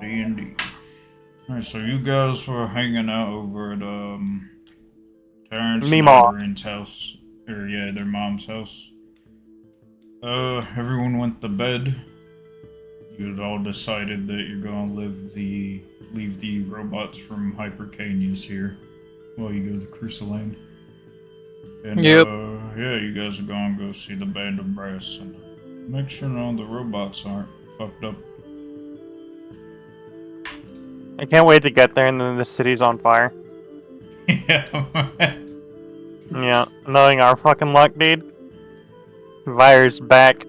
D&D. Alright, so you guys were hanging out over at, Terrence and Meemaw. Adrian's house. Or, yeah, their mom's house. Everyone went to bed. You'd all decided that you're gonna leave the robots from Hypercanius here while you go to Cruciline. And, Yep. yeah, you guys are gonna go see the Band of Brass and make sure none of the robots aren't fucked up. I can't wait to get there and then the city's on fire. Yeah. Yeah, knowing our fucking luck, dude. Virus back.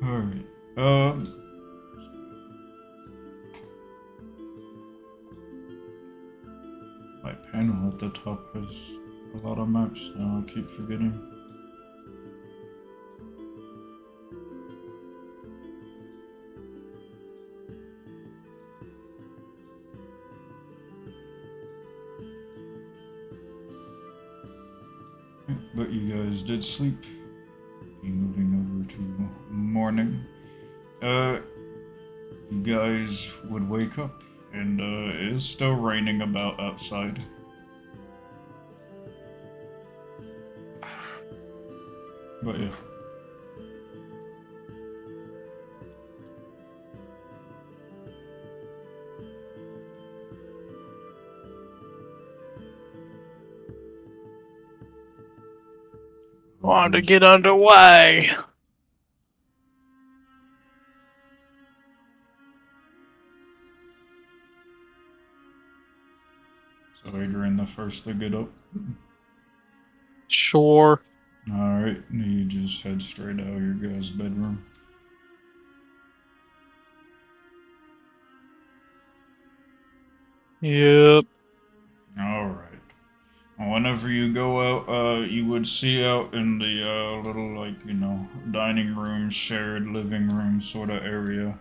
Alright. My panel at the top has a lot of maps now, I keep forgetting. But you guys did sleep. Be moving over to morning. You guys would wake up, and it is still raining about outside. But yeah. Wanted to get underway. So Adrian the first to get up. Sure. Alright, you just head straight out of your guys' bedroom. Yep. Alright. Whenever you go out, you would see out in the little, like, you know, dining room, shared living room sort of area,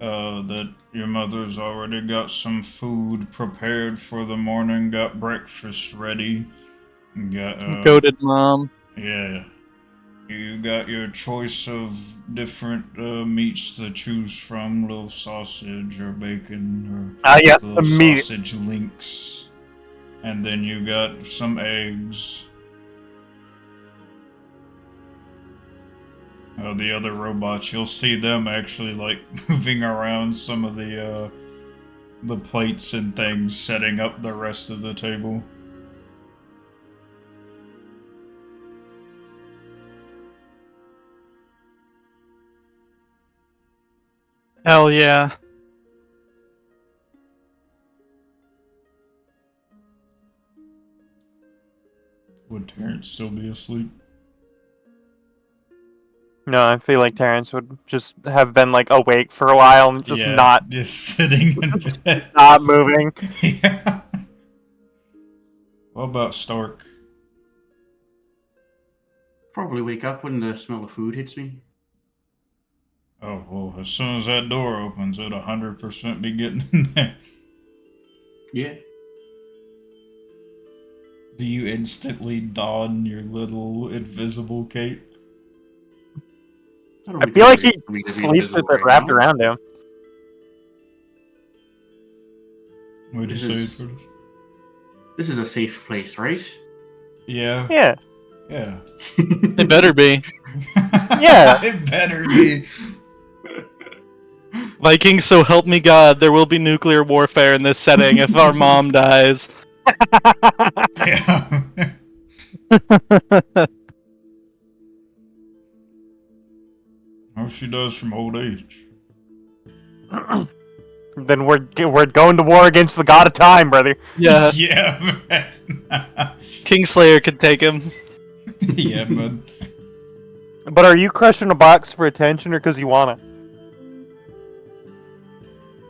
that your mother's already got some food prepared for the morning, got breakfast ready. Got, Goated mom. yeah. You got your choice of different meats to choose from, little sausage or bacon or Yes, little the meat. sausage links. And then you got some eggs. The other robots, you'll see them actually like moving around some of the plates and things, setting up the rest of the table. Hell yeah. Would Terrence still be asleep? No, I feel like Terrence would just have been like awake for a while and just just sitting in bed. not moving. Yeah. What about Stark? Probably wake up when the smell of food hits me. Oh, well, as soon as that door opens, it'll 100% be getting in there. Yeah. Do you instantly don your little invisible cape? don't I think feel like it's he great for me to be sleeps with invisible it right wrapped now. around him. What'd you This say, is- Curtis? This is a safe place, right? Yeah. Yeah. Yeah. It better be. Yeah. It better be. Vikings, so help me God, there will be nuclear warfare in this setting if our mom dies. Yeah. Hope she does from old age. Then we're going to war against the god of time, brother. Yeah, Yeah, man. Kingslayer could take him. Yeah, man. But are you crushing a box for attention or because you want it?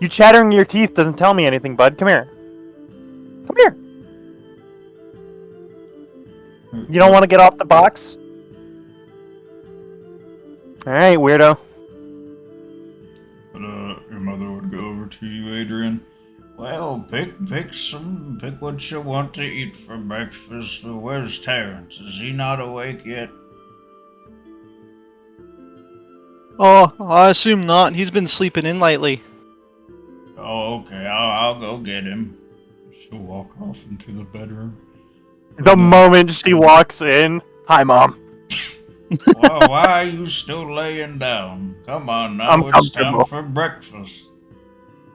You chattering your teeth doesn't tell me anything, bud. Come here. Come here. You don't want to get off the box? Alright, weirdo. But, your mother would go over to you, Adrian. Well, pick what you want to eat for breakfast. Where's Terrence? Is he not awake yet? Oh, I assume not. He's been sleeping in lately. Oh, okay. I'll go get him. She'll walk off into the bedroom. The moment she walks in, hi, Mom. Well, why are you still laying down? Come on now, I'm it's time comfortable. for breakfast.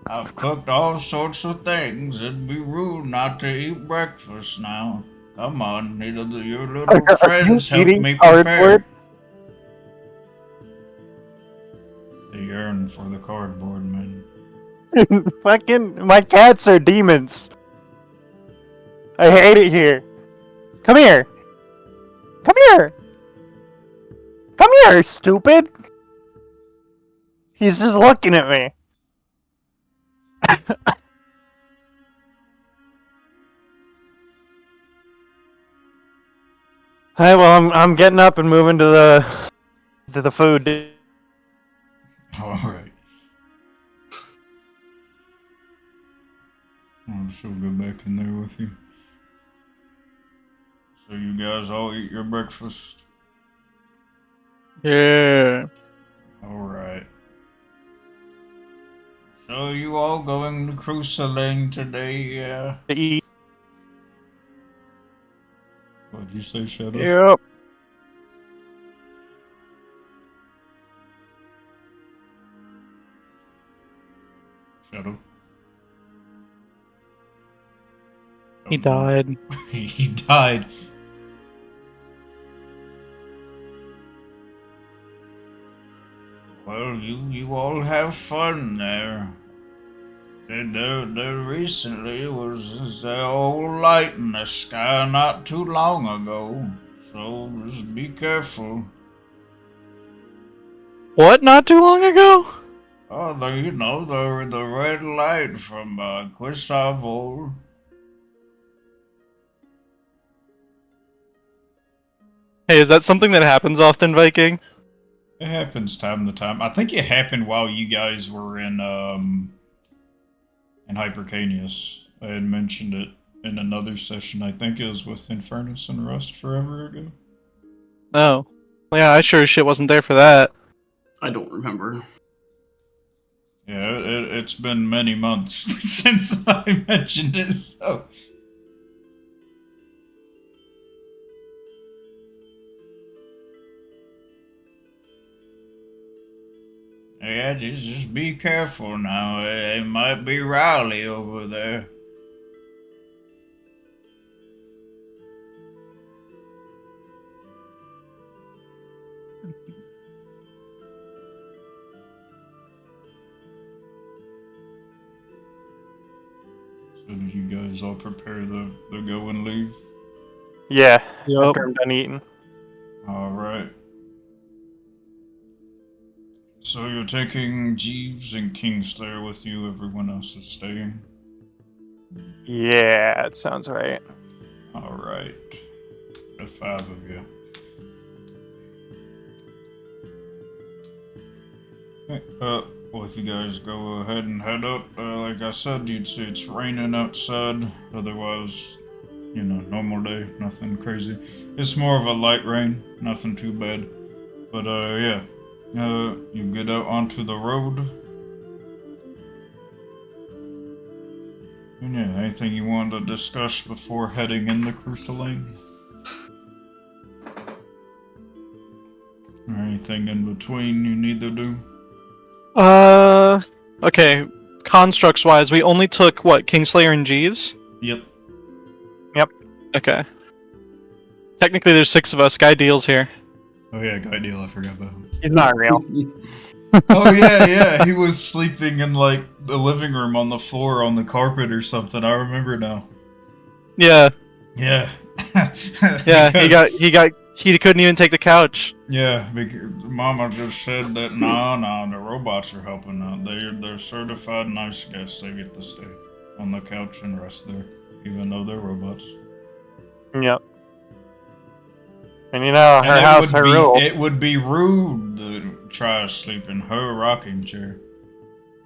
I've cooked all sorts of things. It'd be rude not to eat breakfast now. Come on, your little Are you friends help eating me cardboard? prepare. They yearn for the cardboard, man. Fucking, my cats are demons. I hate it here. Come here. Come here. Come here, stupid. He's just looking at me. Hey, well, I'm getting up and moving to the food. Alright. She'll go back in there with you. So you guys all eat your breakfast? Yeah. Alright. So you all going to Crusaling today, yeah? To eat. What'd you say, Shadow? Yep. Shadow? He died. He died. Well, you all have fun there. There recently was a old light in the sky not too long ago, so just be careful. What? Not too long ago? Oh, the red light from Quisavol. Hey, is that something that happens often, Viking? It happens time to time. I think it happened while you guys were in Hypercanius. I had mentioned it in another session. I think it was with Infernus and Rust forever ago. Oh. Yeah, I sure as shit wasn't there for that. I don't remember. Yeah, it's been many months since I mentioned it, so. Yeah, just be careful now. It might be Riley over there. So did you guys all prepare the go and leave? Yeah. Yup. After I'm done eating. Alright. So you're taking Jeeves and Kingslayer with you, everyone else is staying? Yeah, it sounds right. Alright. The 5 of you. Okay, well, if you guys go ahead and head up, like I said, you'd see it's raining outside. Otherwise, normal day, nothing crazy. It's more of a light rain, nothing too bad. But, yeah. You get out onto the road. And yeah, anything you wanted to discuss before heading into Crusaling? Or anything in between you need to do? Okay. Constructs wise, we only took what, Kingslayer and Jeeves? Yep. Okay. Technically there's 6 of us. Guy Deal's here. Oh yeah, Guy Deal, I forgot about him. He's not real. Oh yeah, he was sleeping in like the living room on the floor on the carpet or something. I remember now. Yeah. Yeah. Yeah, Because- he couldn't even take the couch. Yeah, because Mama just said that no, the robots are helping out. They're certified nice guests. They get to stay on the couch and rest there, even though they're robots. Yep. And her And it house, would her be rule. it would be rude to try to sleep in her rocking chair.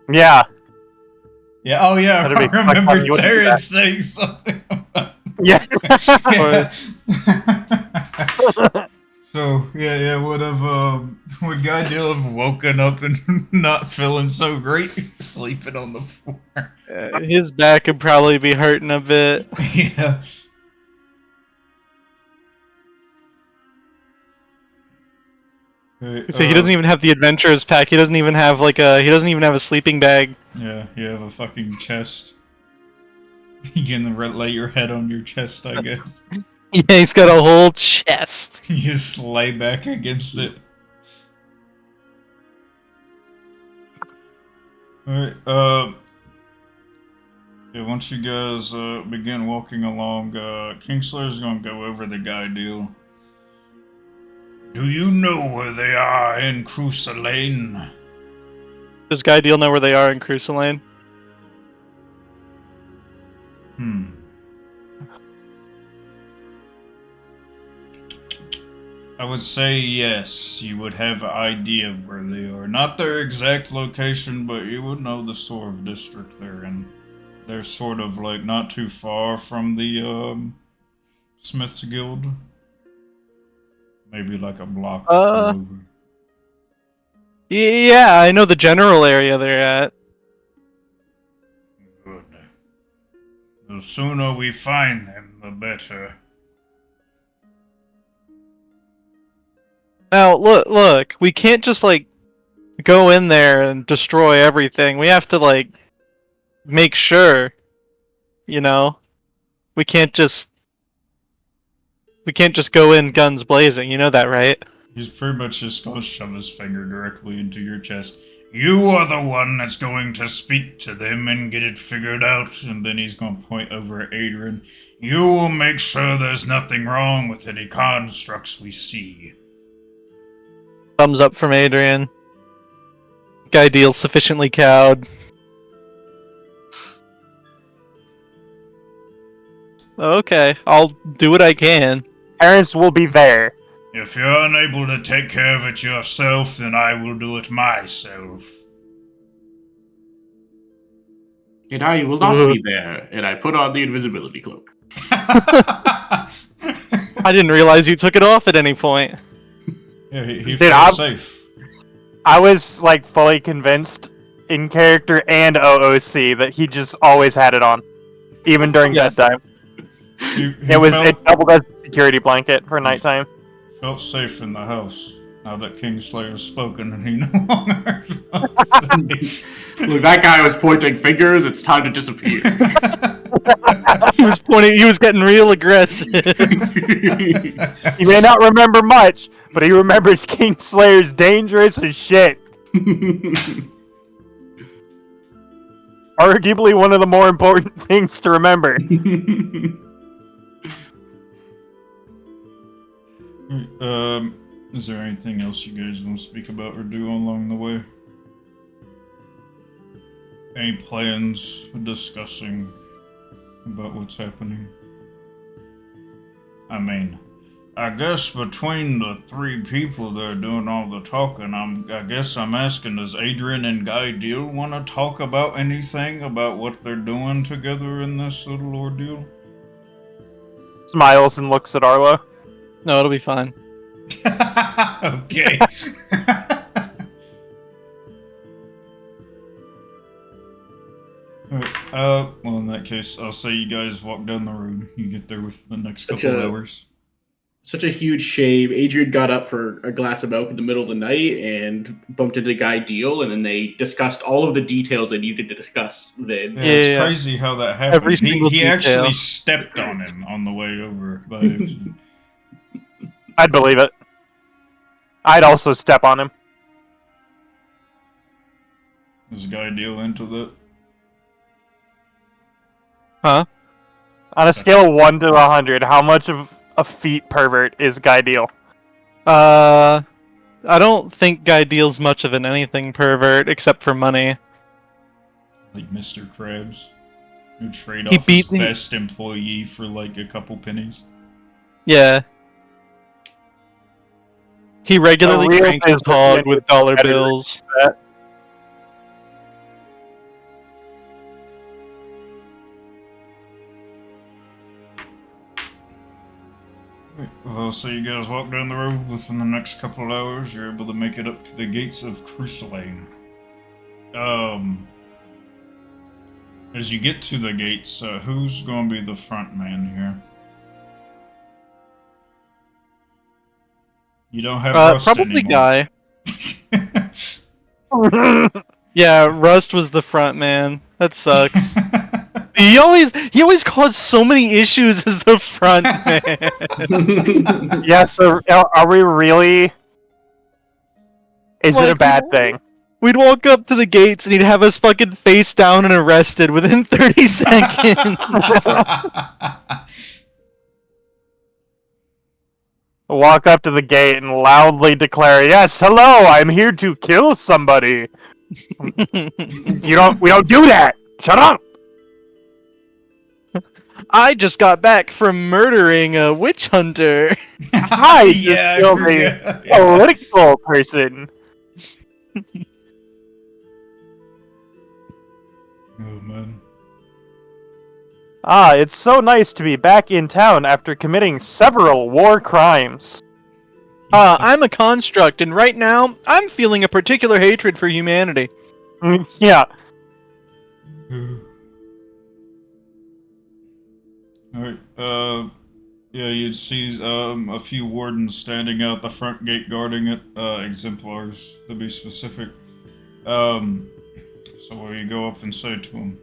Yeah. Yeah. Oh yeah. That'd I be fucked up. remember You wouldn't do Taryn that. saying something about. Yeah. Yeah. So yeah, would Guy Deal have woken up and not feeling so great, sleeping on the floor? His back would probably be hurting a bit. Yeah. Okay, So he doesn't even have the adventurer's pack. He doesn't even have he doesn't even have a sleeping bag. Yeah, you have a fucking chest. You can lay your head on your chest, I guess. Yeah, he's got a whole chest. You just lay back against it. Alright, yeah, once you guys begin walking along, Kingslayer's gonna go over the Guy Deal. Do you know where they are in Cruiser Lane? Does Guy Deal know where they are in Cruiser I would say yes, you would have an idea of where they are. Not their exact location, but you would know the sort of district they're in. They're sort of like not too far from the Smith's Guild. Maybe like a block or two over. Yeah, I know the general area they're at. Good. The sooner we find them, the better. Now, look, we can't just go in there and destroy everything. We have to make sure, you know, we can't just go in guns blazing. You know that, right? He's pretty much just gonna shove his finger directly into your chest. You are the one that's going to speak to them and get it figured out. And then he's gonna point over at Adrian. You will make sure there's nothing wrong with any constructs we see. Thumbs up from Adrian. Guy Deal's sufficiently cowed. Okay, I'll do what I can. Parents will be there. If you're unable to take care of it yourself, then I will do it myself. And I will not be there. And I put on the invisibility cloak. I didn't realize you took it off at any point. Yeah, he Dude, feels safe. I was like fully convinced in character and OOC that he just always had it on, even during bedtime. It doubled as a security blanket for nighttime. Felt safe in the house. Now that Kingslayer's spoken and he no longer felt safe. Look, that guy was pointing fingers. It's time to disappear. He was getting real aggressive. He may not remember much, but he remembers Kingslayer's dangerous as shit. Arguably one of the more important things to remember. Is there anything else you guys want to speak about or do along the way? Any plans for discussing about what's happening? I mean, I guess between the three people that are doing all the talking, I guess I'm asking, does Adrian and Guy Deal want to talk about anything about what they're doing together in this little ordeal? Smiles and looks at Arlo. No, it'll be fine. Okay. Alright, well, in that case, I'll say you guys walk down the road. You get there within the next couple hours. Such a huge shame. Adrian got up for a glass of milk in the middle of the night and bumped into Guy Deal, and then they discussed all of the details they needed to discuss then. Yeah, it's crazy how that happened. Every single He detail. actually stepped on him on the way over by accident. I'd believe it. I'd also step on him. Is Guy Deal into that? Huh? On a scale of 1 to 100, how much of a feet pervert is Guy Deal? I don't think Guy Deal's much of an anything pervert except for money. Like Mr. Krabs, who trade He off his beat me- best employee for like a couple pennies. Yeah. He regularly A real cranks his business hog with dollar editor. bills. So you guys walk down the road. Within the next couple of hours, you're able to make it up to the gates of Crusalane. As you get to the gates, who's going to be the front man here? You don't have Rust probably anymore. Guy. Yeah, Rust was the front man. That sucks. He always caused so many issues as the front man. Yeah, so are we really... Is it a bad thing? We'd walk up to the gates and he'd have us fucking face down and arrested within 30 seconds. Walk up to the gate and loudly declare, "Yes, hello, I'm here to kill somebody." We don't do that. Shut up. I just got back from murdering a witch hunter. I just killed a political person. Oh man. Ah, it's so nice to be back in town after committing several war crimes. I'm a construct, and right now, I'm feeling a particular hatred for humanity. Yeah. Alright, yeah, you'd see a few wardens standing out the front gate guarding it, exemplars to be specific. So will you go up and say to them?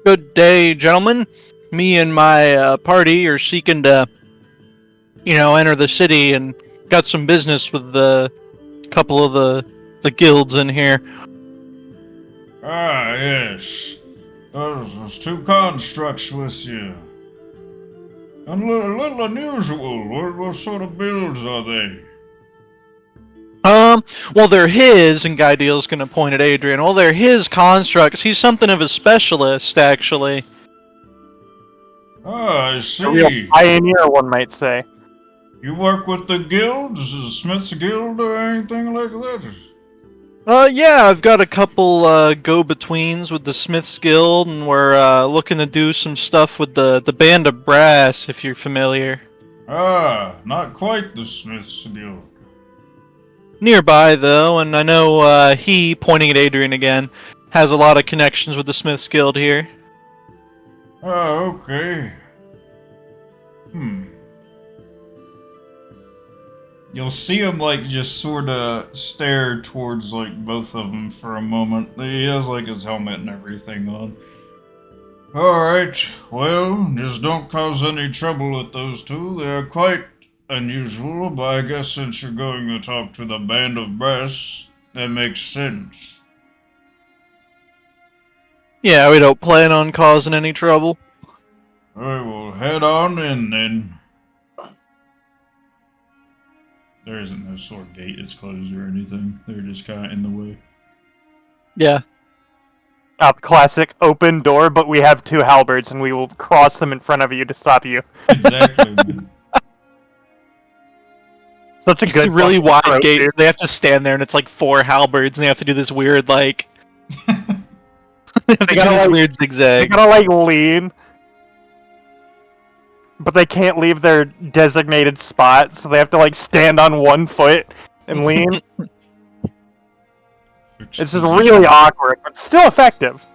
Good day, gentlemen. Me and my party are seeking to, enter the city and got some business with a couple of the guilds in here. Ah, yes. There's two constructs with you. And a little unusual. What sort of builds are they? Well, they're his, and Guy Deal's gonna point at Adrian. Well, they're his constructs. He's something of a specialist, actually. Ah, I see. A real pioneer, one might say. You work with the guilds, the Smith's Guild, or anything like that? Yeah, I've got a couple go-betweens with the Smiths Guild, and we're looking to do some stuff with the Band of Brass, if you're familiar. Ah, not quite the Smith's Guild. Nearby, though, and I know he, pointing at Adrian again, has a lot of connections with the Smiths Guild here. Oh, okay. You'll see him, just sort of stare towards, both of them for a moment. He has, his helmet and everything on. Alright, well, just don't cause any trouble with those two. They're quite unusual, but I guess since you're going to talk to the Band of Brass, that makes sense. Yeah, we don't plan on causing any trouble. Alright, well, head on in then. There isn't no sort of gate that's closed or anything. They're just kind of in the way. Yeah. Classic open door, but we have two halberds, and we will cross them in front of you to stop you. Exactly, man. Such a good. It's a really wide approach, gate. dude. They have to stand there, and it's like 4 halberds, and they have to do this weird, they have to do gotta, this weird They zigzag. gotta lean, but they can't leave their designated spot, so they have to stand on one foot and lean. It's just really awkward, but still effective.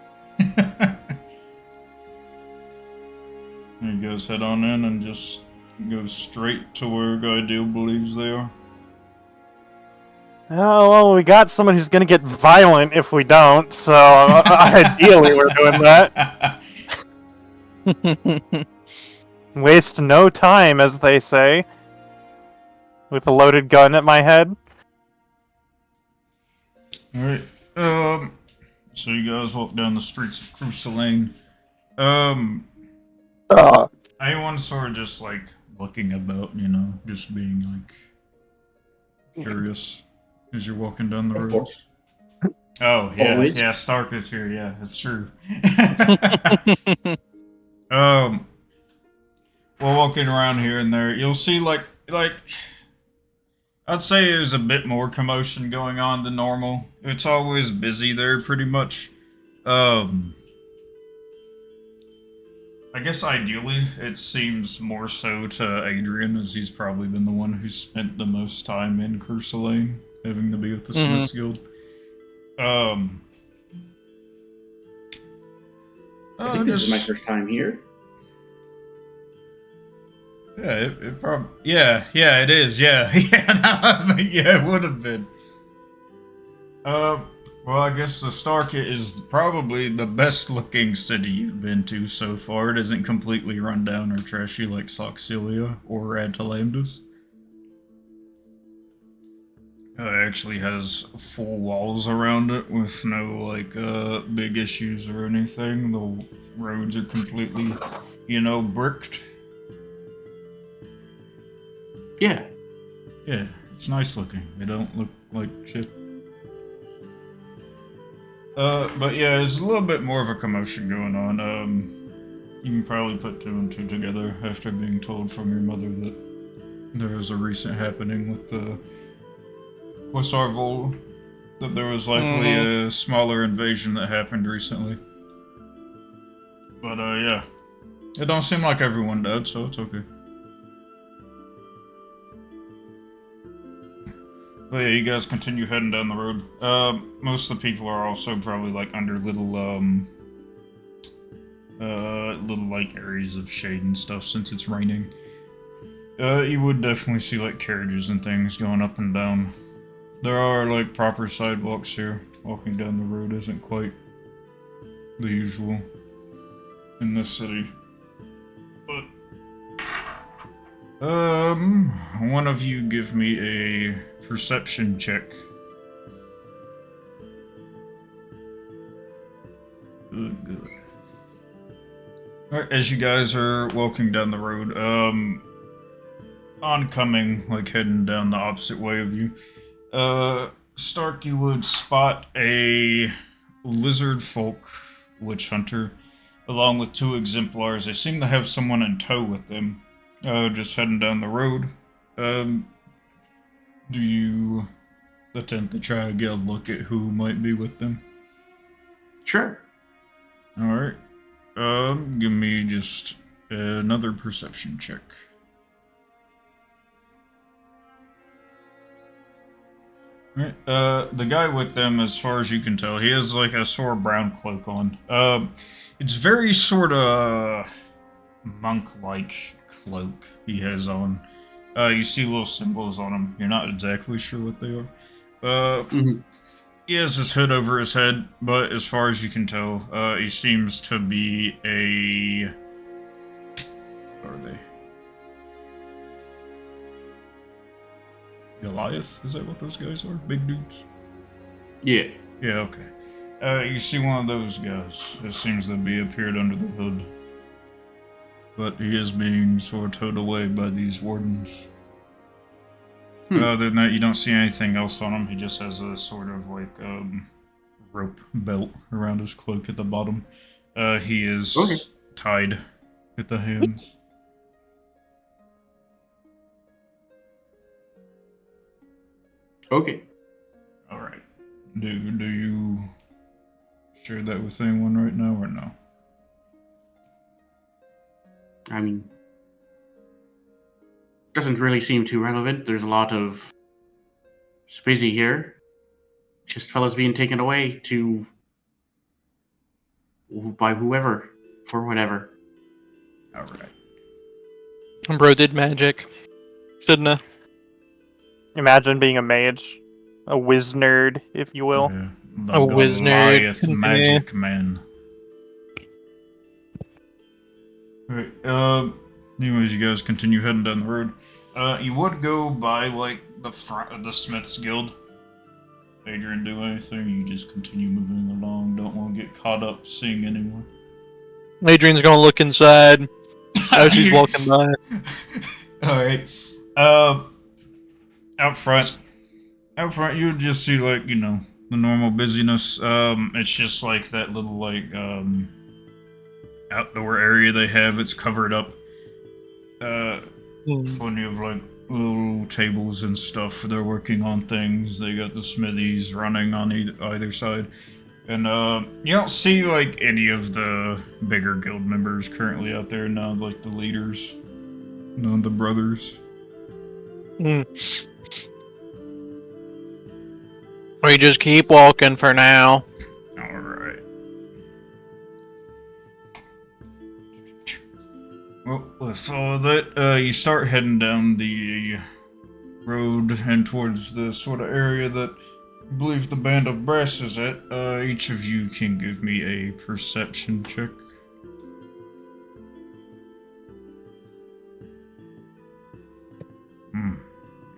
You guys head on in and just go straight to where Guideal believes they are. Oh, well, we got someone who's gonna get violent if we don't, so ideally we're doing that. Waste no time, as they say. With a loaded gun at my head. Alright, so you guys walk down the streets of Crusalane. Anyone sort of just, looking about, just being, curious as you're walking down the Of road? course. Oh, yeah, Always. yeah, Stark is here, yeah, that's true. Well, walking around here and there, you'll see, I'd say there's a bit more commotion going on than normal. It's always busy there, pretty much. I I guess ideally it seems more so to Adrian, as he's probably been the one who spent the most time in Cursalane, having to be with the Mhm. Smiths Guild. I think this is my first time here. Yeah, it probably. Yeah, it is. Yeah, yeah, it would have been. Well, I guess the Starkit is probably the best-looking city you've been to so far. It isn't completely run down or trashy like Soxilia or Atalantis. It actually has full walls around it with no, like, big issues or anything. The roads are completely, bricked. Yeah. Yeah, it's nice looking. They don't look like shit. But yeah, there's a little bit more of a commotion going on. You can probably put two and two together after being told from your mother that there was a recent happening with the Quasarvol, that there was likely a smaller invasion that happened recently. But yeah, it don't seem like everyone died, so it's okay. But yeah, you guys continue heading down the road. Most of the people are also probably like under little like areas of shade and stuff since it's raining. You would definitely see like carriages and things going up and down. There are like proper sidewalks here. Walking down the road isn't quite the usual in this city. But one of you give me a perception check. Good. Alright, as you guys are walking down the road, oncoming, like heading down the opposite way of you, Stark, you would spot a lizard folk witch hunter, along with two exemplars. They seem to have someone in tow with them, just heading down the road. Do you attempt to try to get a look at who might be with them? Sure. Alright. Give me just another perception check. Right. The guy with them, as far as you can tell, he has like a sort of brown cloak on. It's very sort of monk-like cloak he has on. You see little symbols on him. You're not exactly sure what they are. He has his hood over his head, but as far as you can tell, he seems to be a... What are they? Goliath? Is that what those guys are? Big dudes? Yeah. Yeah, okay. You see one of those guys. It seems to be appeared under the hood. But he is being sort of towed away by these wardens. Other than that, you don't see anything else on him. He just has a sort of like rope belt around his cloak at the bottom. He is tied at the hands. Okay. All right. Do you share that with anyone right now or no? I mean, doesn't really seem too relevant. There's a lot of busy here. Just fellas being taken away by whoever for whatever. All right. Bro did magic. Shouldn't have. Imagine being a mage. A whiz nerd, if you will. Yeah, A whiz nerd. Goliath magic man. Alright, anyways, you guys continue heading down the road. You would go by, like, the front of the Smiths Guild. Adrian, do anything? You just continue moving along. Don't want to get caught up seeing anyone. Adrian's gonna look inside as she's walking by. Alright. Out front, you would just see, like, the normal busyness. It's just like that little, like, outdoor area they have. It's covered up. Plenty of, like, little tables and stuff. They're working on things. They got the smithies running on either side. And you don't see like any of the bigger guild members currently out there. None of like the leaders, none of the brothers. We just keep walking for now. All right. Well, with all of that, you start heading down the road and towards the sort of area that I believe the band of brass is at. Each of you can give me a perception check.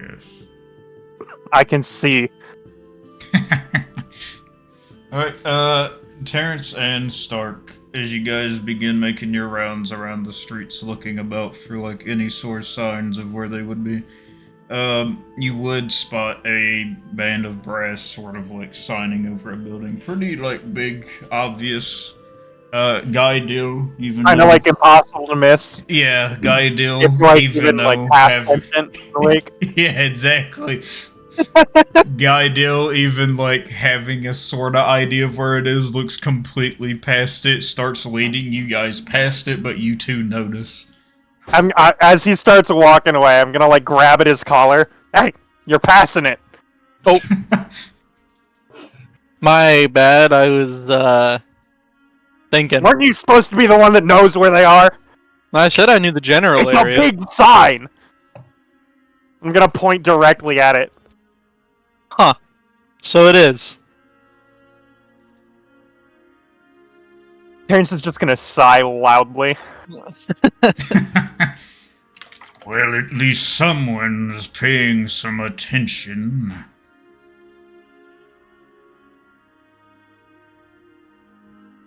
Yes. I can see. Alright, Terrence and Stark, as you guys begin making your rounds around the streets looking about for like any sort of signs of where they would be, you would spot a band of brass sort of like signing over a building. Pretty like big, obvious. Guy Dill, even Kind of though, like impossible to miss. yeah, Guy Dill, If you're like, even though like half sentient awake. yeah, exactly. Guy Dill, even like having a sort of idea of where it is, looks completely past it, starts leading you guys past it, but you two notice. As he starts walking away, I'm gonna like grab at his collar. Hey, you're passing it. Oh, my bad. I was thinking. Weren't you supposed to be the one that knows where they are? I said I knew the general It's area. a big sign. I'm gonna point directly at it. Huh. So it is. Terrence is just gonna sigh loudly. Well, at least someone is paying some attention.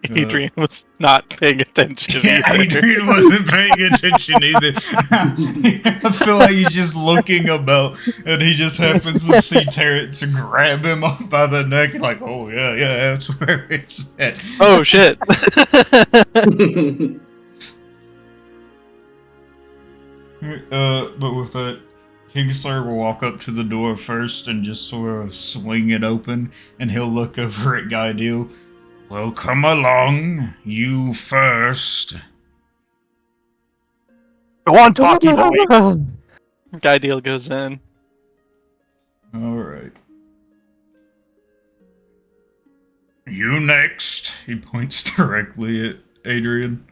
Adrian was not paying attention. Yeah, either. Adrian wasn't paying attention either. I feel like he's just looking about, and he just happens to see Terrence and grab him up by the neck, like, oh yeah, that's where it's at. Oh shit. But with that, Kingslayer will walk up to the door first and just sort of swing it open, and he'll look over at Guy Deal. Well, come along, you first. Go on, talking to me. Guy deal goes in. Alright. You next. He points directly at Adrian.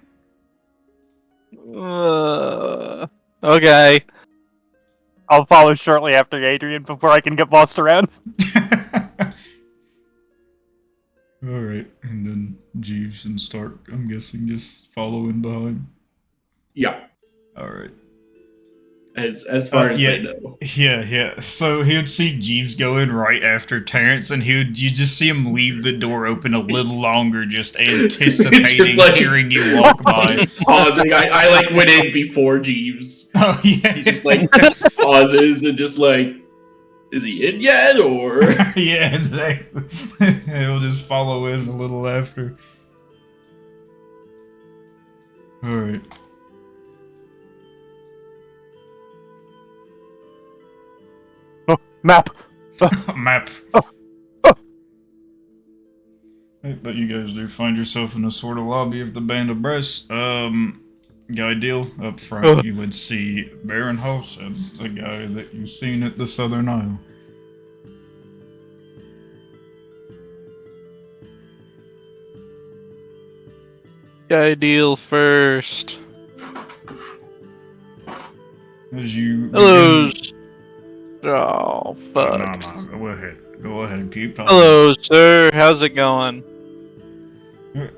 Okay. I'll follow shortly after Adrian before I can get bossed around. Alright, and then Jeeves and Stark, I'm guessing, just following behind. Yeah, Alright. as far as they know. Yeah. So he would see Jeeves go in right after Terrence, and you just see him leave the door open a little longer, just anticipating Just like- hearing you walk by. Pausing. I like went in before Jeeves. Oh yeah. He just like pauses and just like, is he in yet or? Yeah, exactly. He'll just follow in a little after. Alright. Oh, map. Map. Right, but you guys do find yourself in a sort of lobby of the Band of Brass. Guy Deal, up front you would see Baron House and the guy that you've seen at the Southern Isle. Guy deal first. As you Hello. begin- Oh, fuck. No, go ahead, keep talking. Hello, sir. How's it going?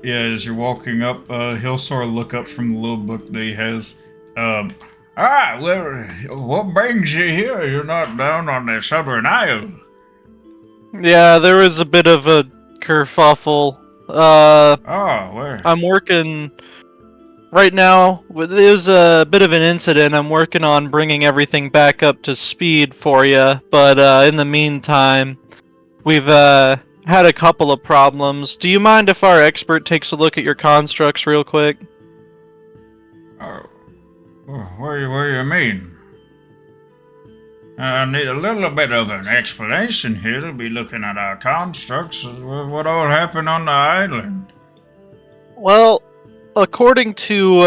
Yeah, as you're walking up, he'll sort of look up from the little book that he has. Well, what brings you here? You're not down on the Southern Isle. Yeah, there was a bit of a kerfuffle. Where? I'm working right now. There's a bit of an incident. I'm working on bringing everything back up to speed for you, but in the meantime, we've had a couple of problems. Do you mind if our expert takes a look at your constructs real quick? Oh, what do you mean? I need a little bit of an explanation here to be looking at our constructs. What all happened on the island? Well, according to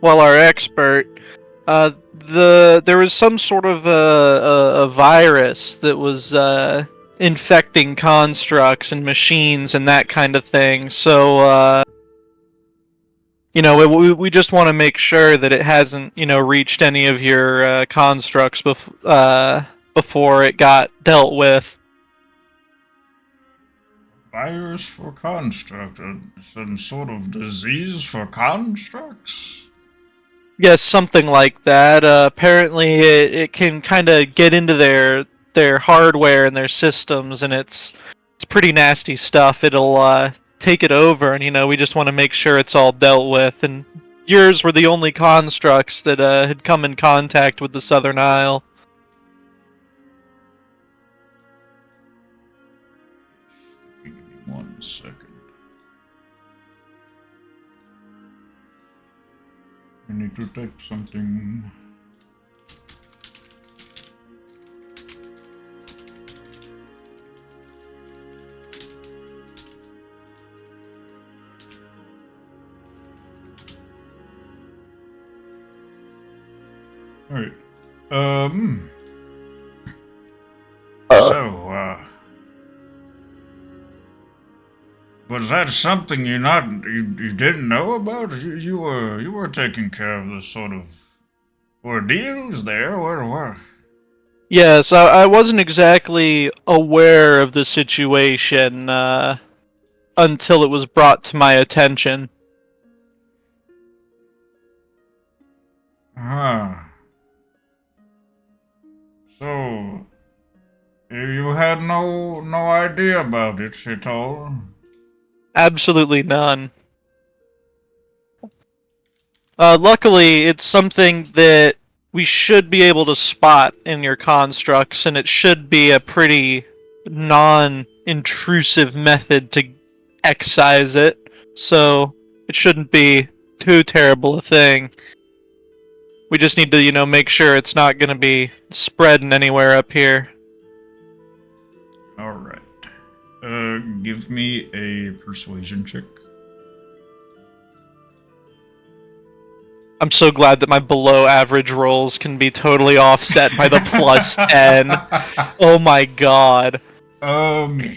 our expert, there was some sort of a virus that was infecting constructs and machines and that kind of thing. So we just want to make sure that it hasn't reached any of your constructs before it got dealt with. Virus for construct? Some sort of disease for constructs? Yes, something like that. Apparently, it can kind of get into their hardware and their systems, and it's pretty nasty stuff. It'll take it over, and we just want to make sure it's all dealt with. And yours were the only constructs that had come in contact with the Southern Isle. Give me 1 second. I need to type something. Alright. So, was that something you didn't know about? You were taking care of this sort of ordeals there? Where? Yes, I wasn't exactly aware of the situation until it was brought to my attention. Ah. So, you had no idea about it at all? Absolutely none. Luckily, it's something that we should be able to spot in your constructs, and it should be a pretty non-intrusive method to excise it, so it shouldn't be too terrible a thing. We just need to, make sure it's not going to be spreading anywhere up here. Alright. Give me a persuasion check. I'm so glad that my below average rolls can be totally offset by the plus 10. Oh my god. Hold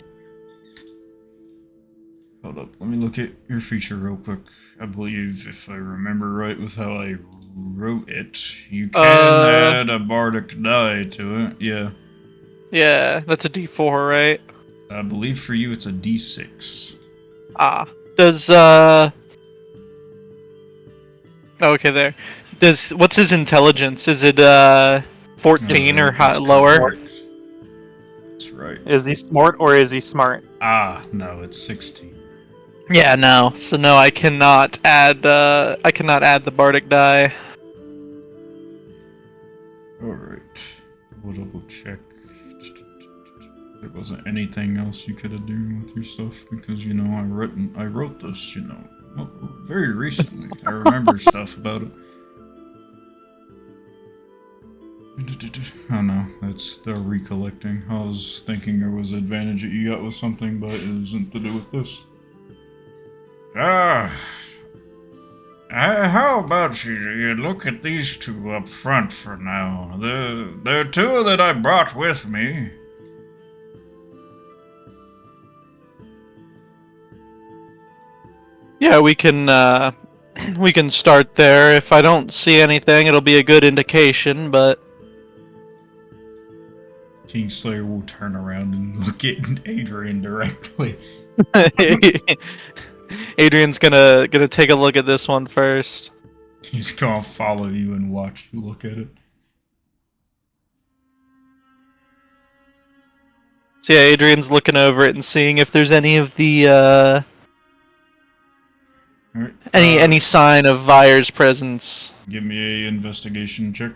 up, let me look at your feature real quick. I believe, if I remember right with how I wrote it, you can add a bardic die to it, yeah. Yeah, that's a d4, right? I believe for you it's a d6. Ah. Does, okay, there. What's his intelligence? Is it, 14 or lower? Correct. That's right. Is he smart or is he smart? Ah, no, it's 16. Yeah, no. So no, I cannot add the bardic die. Alright. We'll double check. There wasn't anything else you could have done with your stuff because, I wrote this, very recently. I remember stuff about it. Oh no, that's the recollecting. I was thinking there was an advantage that you got with something, but it isn't to do with this. How about you look at these two up front for now? They're two that I brought with me. Yeah, we can start there. If I don't see anything, it'll be a good indication, but Kingslayer will turn around and look at Adrian directly. Adrian's gonna take a look at this one first. He's gonna follow you and watch you look at it. So yeah, Adrian's looking over it and seeing if there's any of the any sign of Vire's presence. Give me a investigation check.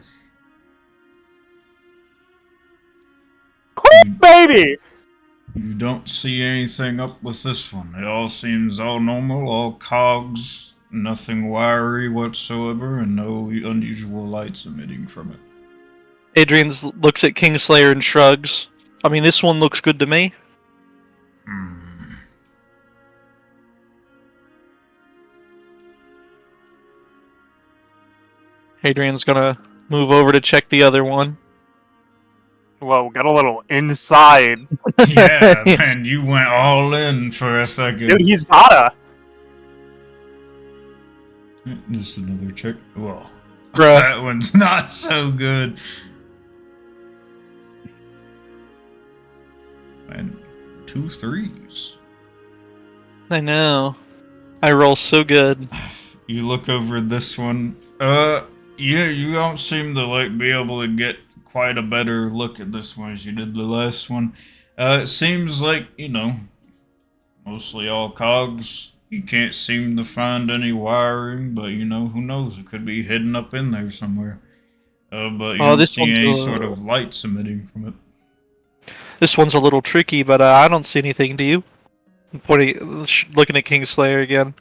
Baby! You don't see anything up with this one. It all seems all normal, all cogs, nothing wiry whatsoever, and no unusual lights emitting from it. Adrian looks at Kingslayer and shrugs. I mean, this one looks good to me. Adrian's gonna move over to check the other one. Well, we got a little inside. Yeah, man, you went all in for a second. Dude, he's gotta. Just another check. Well, Bruh. that one's not so good. And 2 3s. I know. I roll so good. You look over this one. You don't seem to like be able to get quite a better look at this one as you did the last one. It seems like, mostly all cogs. You can't seem to find any wiring, but who knows? It could be hidden up in there somewhere. But you don't see any sort of lights emitting from it. This one's a little tricky, but I don't see anything. Do you? Looking at Kingslayer again.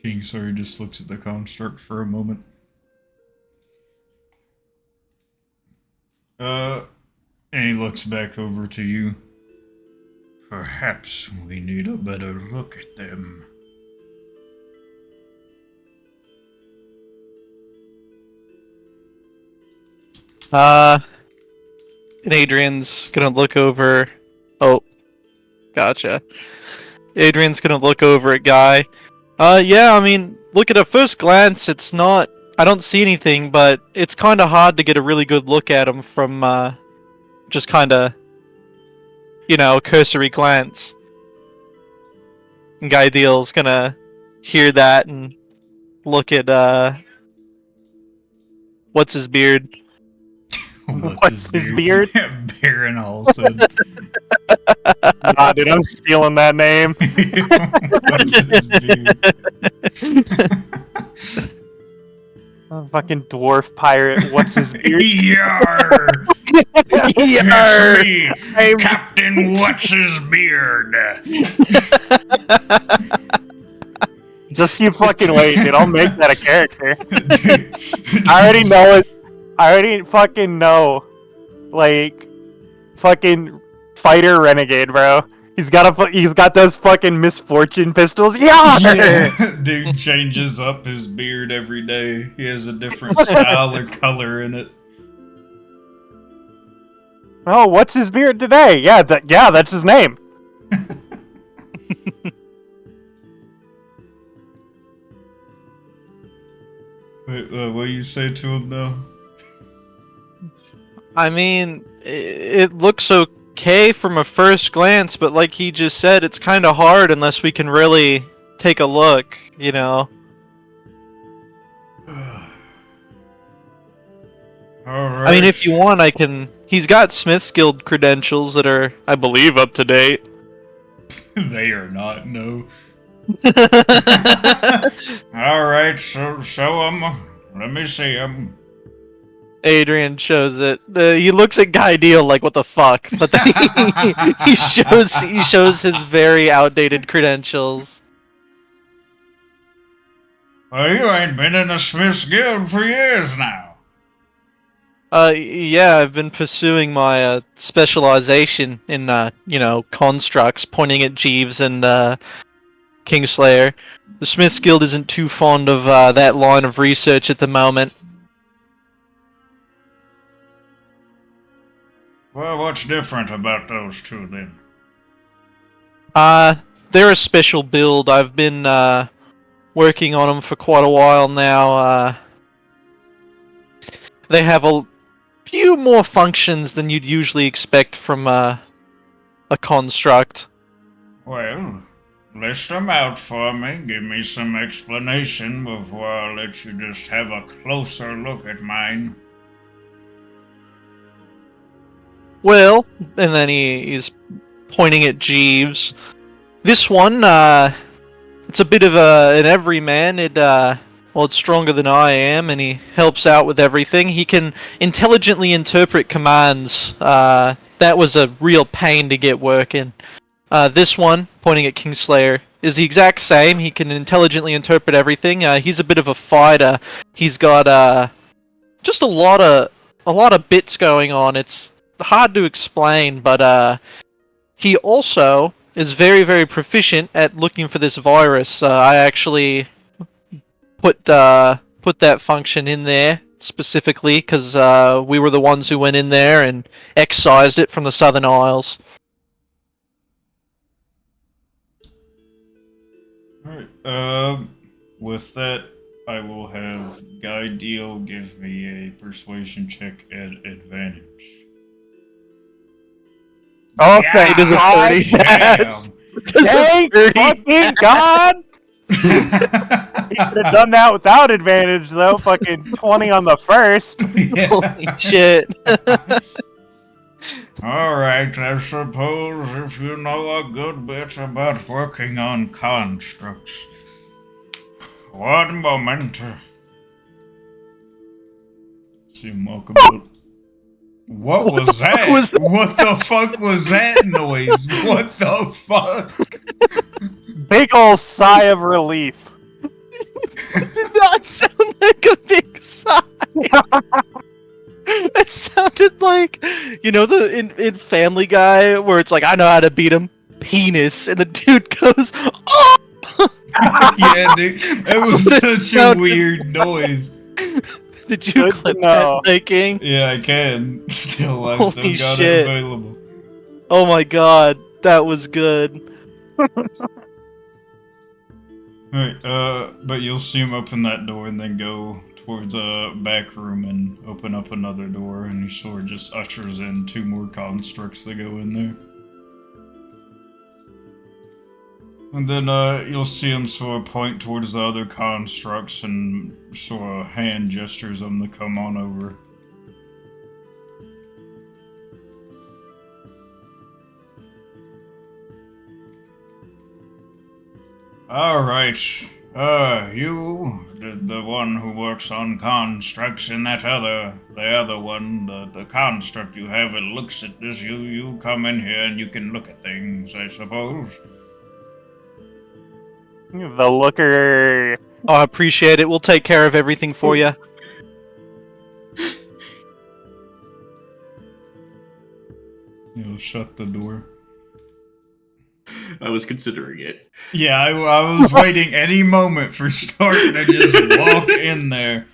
Kingslayer just looks at the construct for a moment. And he looks back over to you. Perhaps we need a better look at them. And Adrian's gonna look over. Oh, gotcha. Adrian's gonna look over at Guy. Yeah, I mean, look at a first glance, it's not. I don't see anything, but it's kind of hard to get a really good look at him from just kind of, a cursory glance. And Guy Deal's gonna hear that and look at what's his beard. What's his beard? Baron Olsen. Nah, dude, I'm stealing that name. What's his beard? Fucking dwarf pirate. What's his beard? Yarr! It's me, Captain What's His Beard. Just you fucking wait, dude. I'll make that a character. I already know it. I already fucking know. Like, fucking fighter renegade, bro. He's got those fucking misfortune pistols. Yeah! Dude changes up his beard every day. He has a different style or color in it. Oh, what's his beard today? Yeah, that's his name. Wait, what do you say to him now? I mean, it looks okay from a first glance, but like he just said, it's kind of hard unless we can really take a look, Alright. I mean, if you want, I can... He's got Smith's Guild credentials that are, I believe, up to date. They are not, no. Alright, so let me see him. Adrian shows it. He looks at Guy Deal like, what the fuck? But then he shows his very outdated credentials. Well, you ain't been in the Smith's Guild for years now. Yeah, I've been pursuing my specialization in, constructs, pointing at Jeeves and Kingslayer. The Smith's Guild isn't too fond of that line of research at the moment. Well, what's different about those two then? They're a special build. I've been working on them for quite a while now. They have a few more functions than you'd usually expect from a construct. Well, list them out for me. Give me some explanation before I let you just have a closer look at mine. Well, and then he's pointing at Jeeves. This one, it's a bit of an everyman. It's stronger than I am, and he helps out with everything. He can intelligently interpret commands. That was a real pain to get working. This one, pointing at Kingslayer, is the exact same. He can intelligently interpret everything. He's a bit of a fighter. He's got just a lot a lot of bits going on. It's hard to explain, but he also is very, very proficient at looking for this virus. I actually put that function in there specifically because we were the ones who went in there and excised it from the Southern Isles. Alright, with that, I will have Guy Deal give me a persuasion check at advantage. Oh, Yeah, thank does a God. 30 Yes. Does a Thank 30 fucking God! He could have done that without advantage, though. Fucking 20 on the first. Holy shit. Alright, I suppose if you know a good bit about working on constructs. One moment. See him walk about. What was that? was that? What the fuck was that noise? What the fuck? Big ol' sigh of relief. Did not sound like a big sigh. It sounded like, you know, in Family Guy where it's like, I know how to beat him, penis, and the dude goes, oh! Yeah, dude, that was such a weird noise. Did you Good to clip know. that, King? Yeah, I can. Still, I Holy still got shit. it available. Oh my god, that was good. Alright, but you'll see him open that door and then go towards a back room and open up another door, and he sort of just ushers in 2 more constructs that go in there. And then, you'll see him sort of point towards the other constructs and sort of hand gestures them to come on over. Alright, you, the one who works on constructs and the other one, the construct you have, it looks at this, you come in here and you can look at things, I suppose. The looker. Oh, I appreciate it. We'll take care of everything for you. You'll shut the door. I was considering it. Yeah, I was waiting any moment for Stark to just walk in there.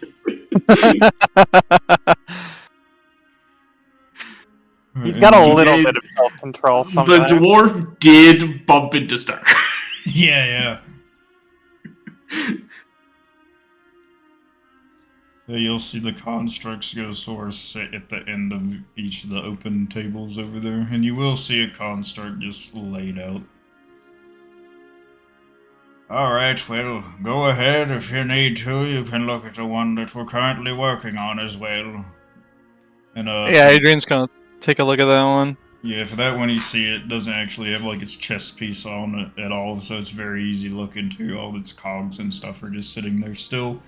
He's got a He little did- bit of self-control The sometimes. dwarf did bump into Stark. Yeah. Yeah, you'll see the constructs go sort of sit at the end of each of the open tables over there, and you will see a construct just laid out. Alright, well, go ahead if you need to. You can look at the one that we're currently working on as well. And Yeah, Adrian's gonna take a look at that one. yeah, for that one you see it doesn't actually have like its chest piece on it at all, so it's very easy to look into. All its cogs and stuff are just sitting there still.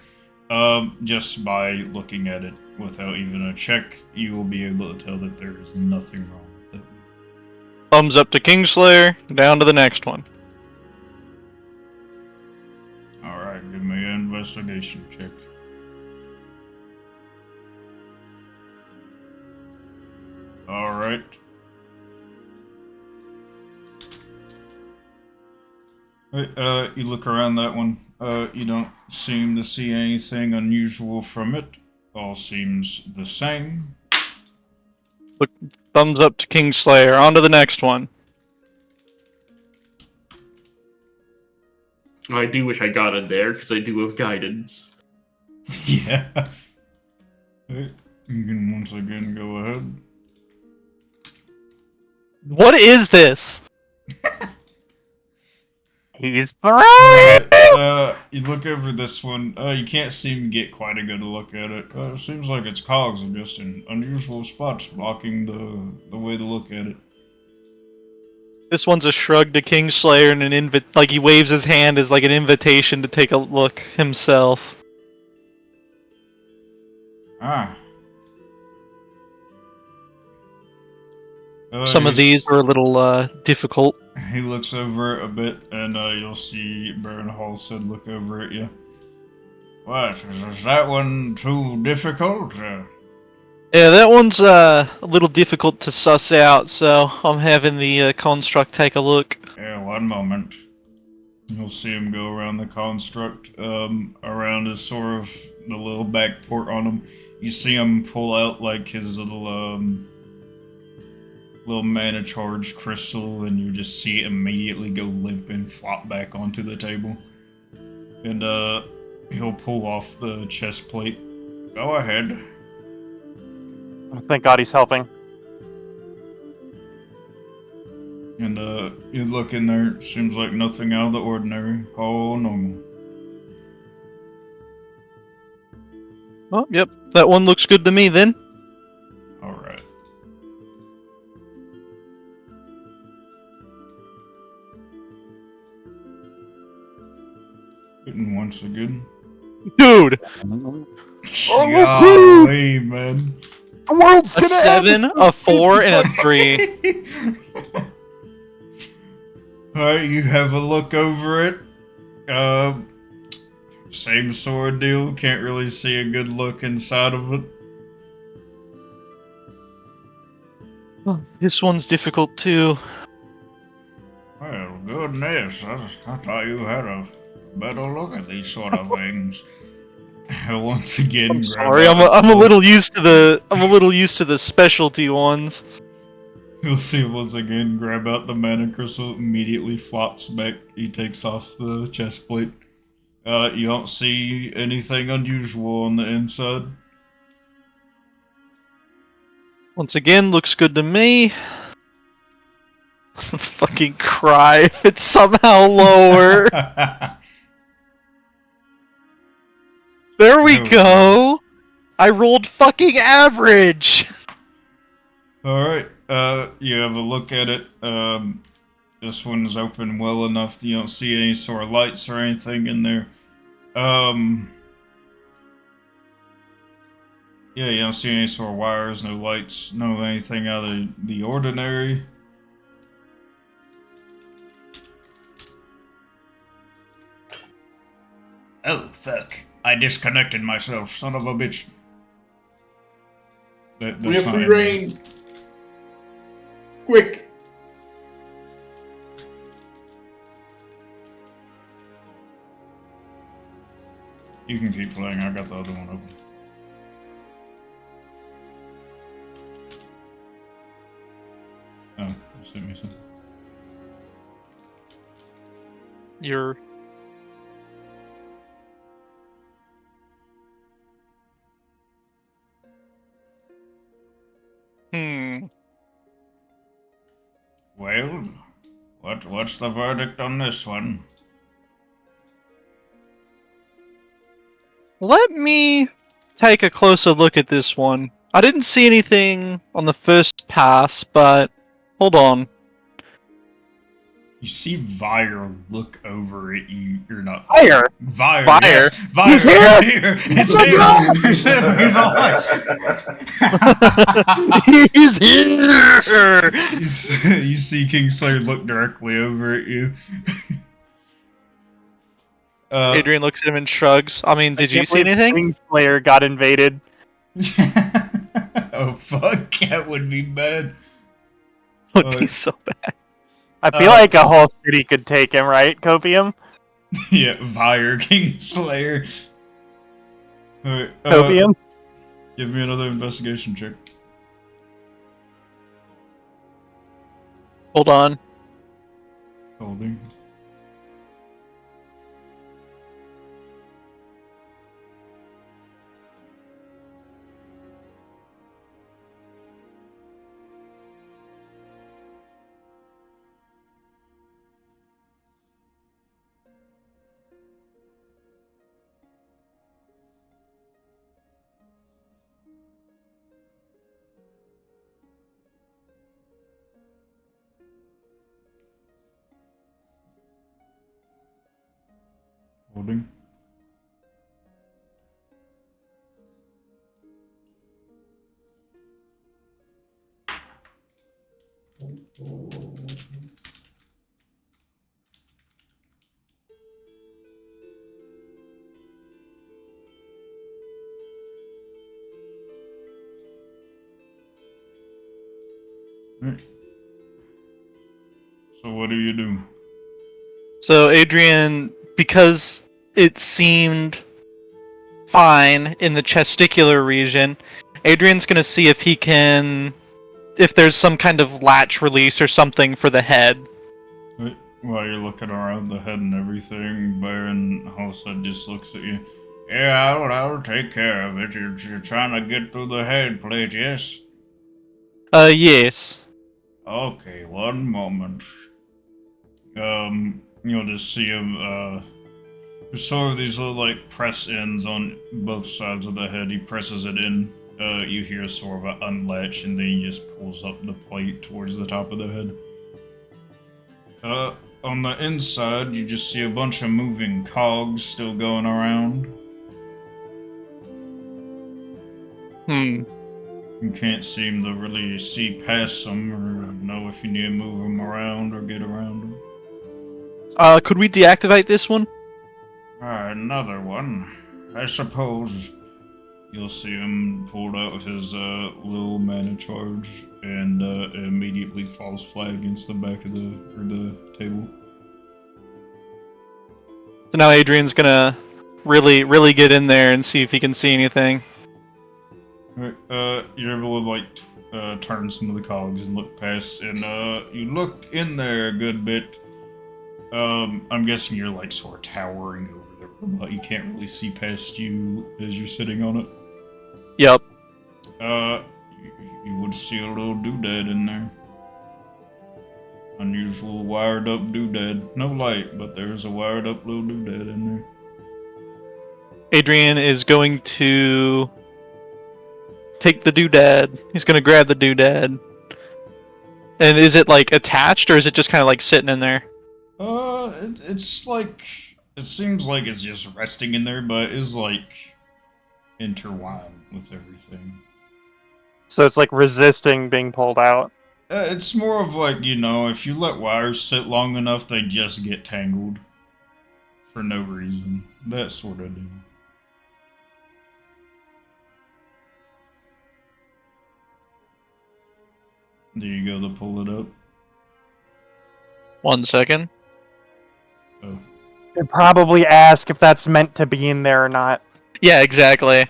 Just by looking at it without even a check, you will be able to tell that there is nothing wrong with it. Thumbs up to Kingslayer, down to the next one. Alright, give me an investigation check. Alright. You look around that one. You don't seem to see anything unusual from it. All seems the same. Thumbs up to Kingslayer, on to the next one. I do wish I got in there because I do have guidance. Yeah. You can once again go ahead. What is this? He's throwing. You look over this one. You can't seem to get quite a good look at it. It seems like its cogs are just in unusual spots, blocking the way to look at it. This one's a shrug to Kingslayer and an like he waves his hand as like an invitation to take a look himself. Ah. Some of these are a little difficult. He looks over it a bit, and you'll see Baron Halstead look over at you. What? Is that one too difficult? Yeah, that one's a little difficult to suss out, so I'm having the construct take a look. Yeah, one moment. You'll see him go around the construct, around his sort of the little back port on him. You see him pull out like his little mana charge crystal, and you just see it immediately go limp and flop back onto the table. And he'll pull off the chest plate. Go ahead. Thank God he's helping. And you look in there, seems like nothing out of the ordinary. All normal. Oh, yep, that one looks good to me then. Alright. Hitting once again. Dude, Golly, man. The world's a gonna 7, end. a 4, and a 3. Alright, you have a look over it. Same sort of deal. Can't really see a good look inside of it. This one's difficult too. Well, goodness. I thought you had a better look at these sort of things. Once again, I'm sorry, I'm a little used to the specialty ones. You'll see once again, grab out the mana crystal, immediately flops back. He takes off the chest plate. You don't see anything unusual on the inside. Once again, looks good to me. Fucking cry if it's somehow lower. There we go. I rolled fucking average. Alright, you have a look at it. This one's open well enough that you don't see any sort of lights or anything in there. Yeah, you don't see any sort of wires, no lights, no anything out of the ordinary. Oh, fuck. I disconnected myself, son of a bitch. We have free in there. reign. Quick. You can keep playing, I got the other one open. Oh, you sent me something. You're... Well, what's the verdict on this one? Let me take a closer look at this one. I didn't see anything on the first pass, but hold on. You see Vire look over at you. You're not Fire. Vire. Vire. Yes, Vire. He's here! It's here. It's here. It's him. He's alive. He's here! You see Kingslayer look directly over at you. Adrian looks at him and shrugs. I mean, did you Can't see believe anything? Slayer got invaded. Oh fuck, that would be bad. Would be so bad. I feel like a whole city could take him, right, Copium? Yeah, Vire Kingslayer. Alright, Copium? give me another investigation check. Hold on. Holding. Holding. Right. So what do you do? So Adrian, because it seemed fine in the testicular region, Adrian's gonna see if he can, if there's some kind of latch release or something for the head. Right. While you're looking around the head and everything, Baron Halstead just looks at you. Yeah, I'll take care of it. You're trying to get through the head plate, yes? Yes. Okay, one moment. You'll just see him, there's sort of these little, like, press ends on both sides of the head. He presses it in. You hear sort of an unlatch, and then he just pulls up the plate towards the top of the head. On the inside, you just see a bunch of moving cogs still going around. You can't seem to really see past them or know if you need to move them around or get around them. Could we deactivate this one? Alright, another one. I suppose you'll see him pulled out his little mana charge and immediately falls flat against the back of the table. So now Adrian's gonna really get in there and see if he can see anything. Alright, you're able to like turn some of the cogs and look past, and you look in there a good bit. I'm guessing you're like sort of towering over the robot. You can't really see past you as you're sitting on it. Yep. You would see a little doodad in there. Unusual wired up doodad. No light, but there's a wired up little doodad in there. Adrian is going to take the doodad. He's gonna grab the doodad. And is it like attached, or is it just kind of like sitting in there? It's like, it seems like it's just resting in there, but it's like intertwined with everything. So it's like resisting being pulled out. It's more of like, you know, if you let wires sit long enough, they just get tangled. For no reason. That sort of deal. Do you go to pull it up? 1 second. Oh. They'd probably ask if that's meant to be in there or not. Yeah, exactly.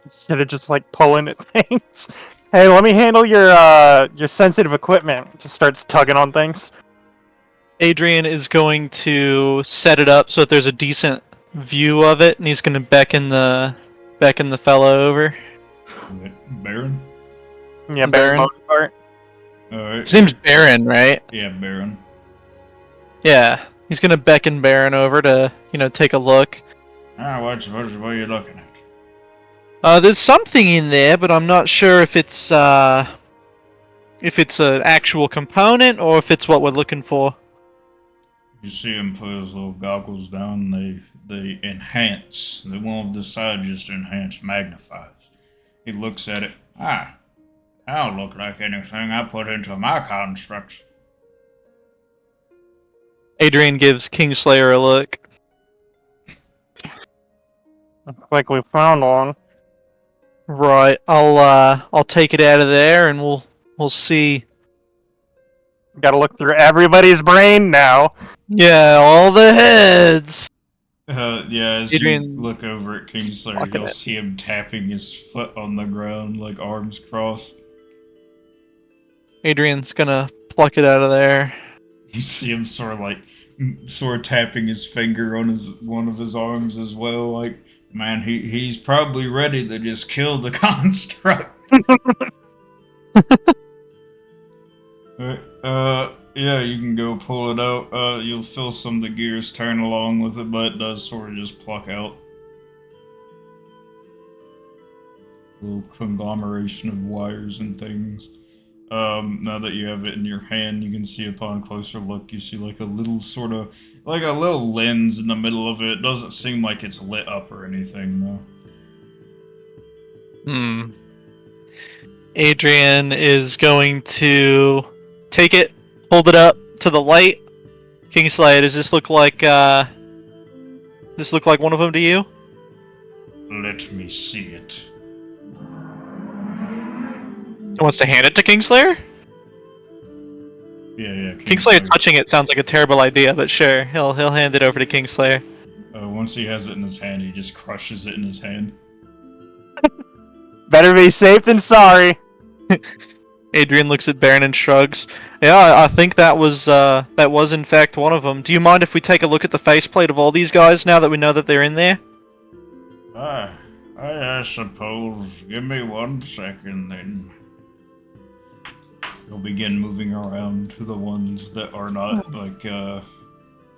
Instead of just like pulling at things. Hey, let me handle your sensitive equipment. Just starts tugging on things. Adrian is going to set it up so that there's a decent view of it, and he's going to beckon the fellow over. Baron? Yeah, Baron. Part. Alright. His name's Baron, right? Yeah, Baron. Yeah. He's going to beckon Baron over to, take a look. What are you looking at? There's something in there, but I'm not sure if it's an actual component or if it's what we're looking for. You see him put his little goggles down, they enhance. The one of the side just magnifies. He looks at it. That don't look like anything I put into my constructs. Adrian gives Kingslayer a look. Looks like we found one. Right, I'll take it out of there and we'll see. Gotta look through everybody's brain now. Yeah, all the heads. Yeah, as Adrian you look over at Kingslayer, you'll see him tapping his foot on the ground, like arms crossed. Adrian's gonna pluck it out of there. You see him sort of tapping his finger on one of his arms as well, like, man, he's probably ready to just kill the construct. Yeah, you can go pull it out. You'll feel some of the gears turn along with it, but it does sort of just pluck out. A little conglomeration of wires and things. Now that you have it in your hand, you can see upon closer look, you see like a little like a little lens in the middle of it. It doesn't seem like it's lit up or anything, though. Adrian is going to take it, hold it up to the light. Kingslayer, does this look like one of them to you? Let me see it. He wants to hand it to Kingslayer? Yeah. Kingslayer touching it sounds like a terrible idea, but sure, he'll hand it over to Kingslayer. Once he has it in his hand, he just crushes it in his hand. Better be safe than sorry. Adrian looks at Baron and shrugs. Yeah, I think that was in fact one of them. Do you mind if we take a look at the faceplate of all these guys now that we know that they're in there? I suppose. Give me 1 second, then. He'll begin moving around to the ones that are not, like, the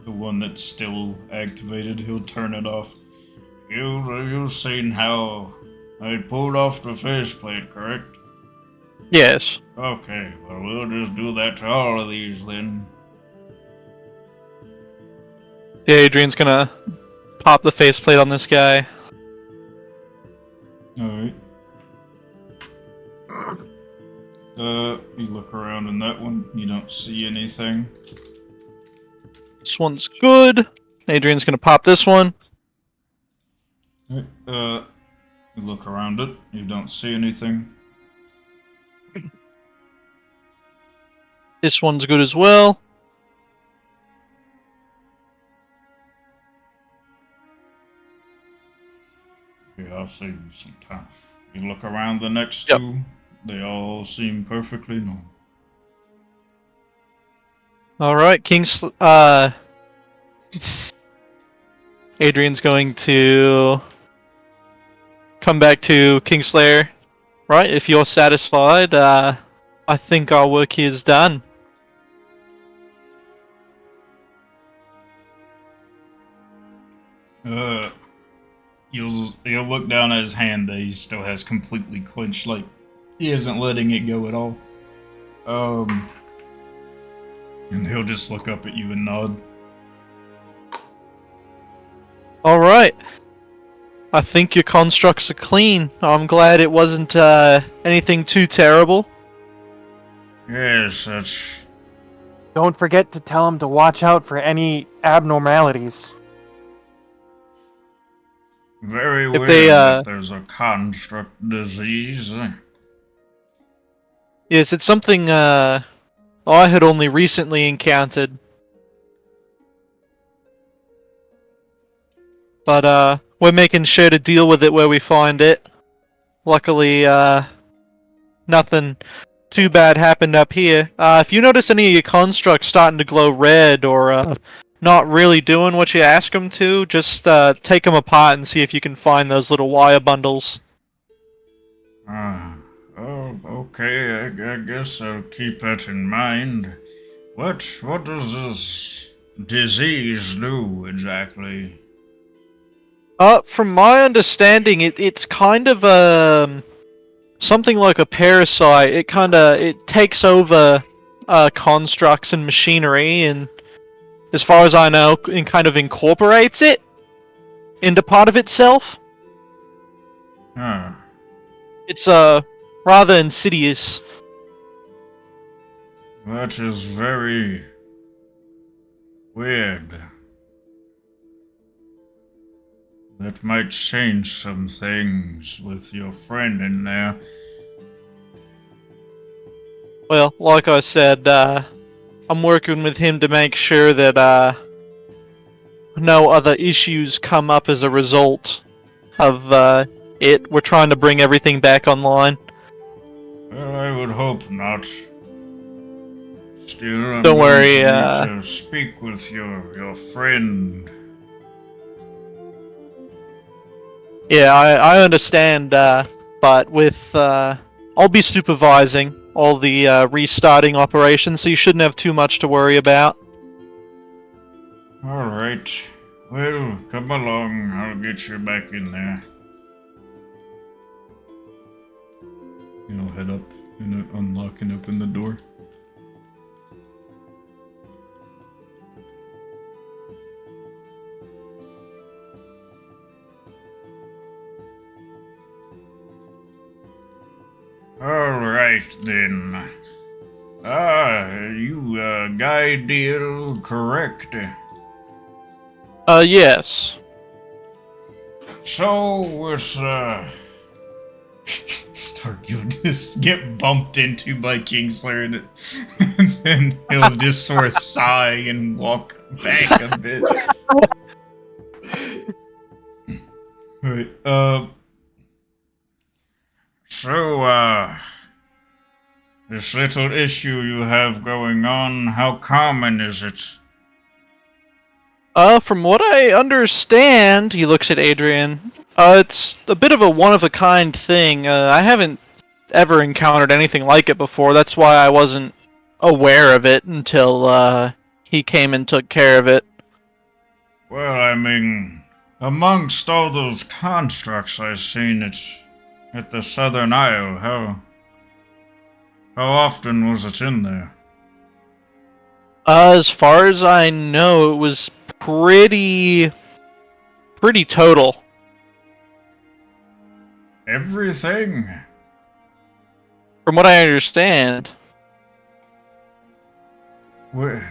one that's still activated. He'll turn it off. You've seen how I pulled off the faceplate, correct? Yes. Okay, well, we'll just do that to all of these, then. Yeah, Adrian's gonna pop the faceplate on this guy. Alright. You look around in that one, you don't see anything. This one's good. Adrian's gonna pop this one. Alright, you look around it, you don't see anything. This one's good as well. Yeah, I'll save you some time. You look around the next Yep. 2, they all seem perfectly normal. Alright, Adrian's going to come back to Kingslayer. Right, if you're satisfied, I think our work here is done. You'll look down at his hand that he still has completely clenched, like he isn't letting it go at all. And he'll just look up at you and nod. Alright. I think your constructs are clean. I'm glad it wasn't anything too terrible. Yes, that's Don't forget to tell him to watch out for any abnormalities. very If weird they, that there's a construct disease. Yes, it's something I had only recently encountered. But we're making sure to deal with it where we find it. Luckily, nothing too bad happened up here. If you notice any of your constructs starting to glow red or not really doing what you ask them to, just take them apart and see if you can find those little wire bundles. Oh, okay, I guess I'll keep that in mind. What does this disease do exactly? From my understanding, it's kind of something like a parasite. It takes over constructs and machinery, and as far as I know, and kind of incorporates it into part of itself. Huh. It's rather insidious. That is very weird. That might change some things with your friend in there. Well, like I said, I'm working with him to make sure that no other issues come up as a result of it. We're trying to bring everything back online. Well, I would hope not. Still, I'm Don't worry, going to need to speak with your friend. Yeah, I understand, but with I'll be supervising all the restarting operations, so you shouldn't have too much to worry about. Alright. Well, come along. I'll get you back in there. He'll head up and unlock and open the door. Alright then. You guy deal correct? Yes. So, it's, Stark, you'll just get bumped into by Kingslayer, and then he'll just sort of sigh and walk back a bit. Right, so, this little issue you have going on, how common is it? From what I understand, he looks at Adrian. It's a bit of a one-of-a-kind thing. I haven't ever encountered anything like it before. That's why I wasn't aware of it until he came and took care of it. Well, I mean, amongst all those constructs I've seen at the Southern Isle, how often was it in there? As far as I know, it was pretty total. Everything? From what I understand. What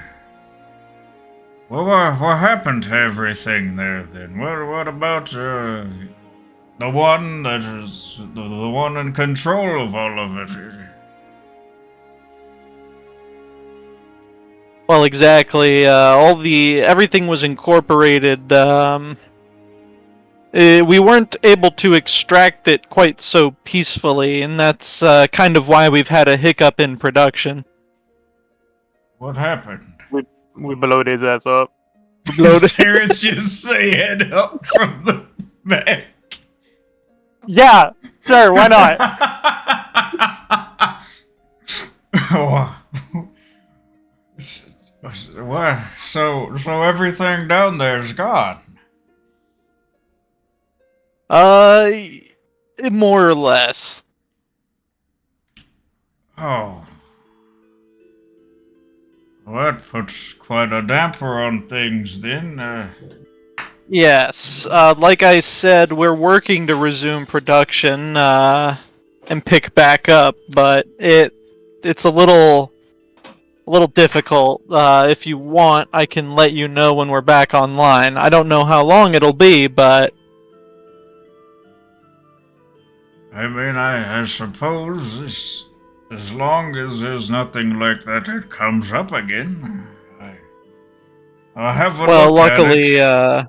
happened to everything there then? What about the one that is the one in control of all of it? Well, exactly. Everything was incorporated. We weren't able to extract it quite so peacefully, and that's kind of why we've had a hiccup in production. What happened? We blowed his ass up. Terrence just say head up from the back. Yeah, sure, why not? What? So everything down there is gone? More or less. Oh. Well, that puts quite a damper on things then. Yes, like I said, we're working to resume production, and pick back up, but it's a little difficult. If you want, I can let you know when we're back online. I don't know how long it'll be, but... I mean, I suppose as long as there's nothing like that comes up again, I'll have a well, look luckily, at it.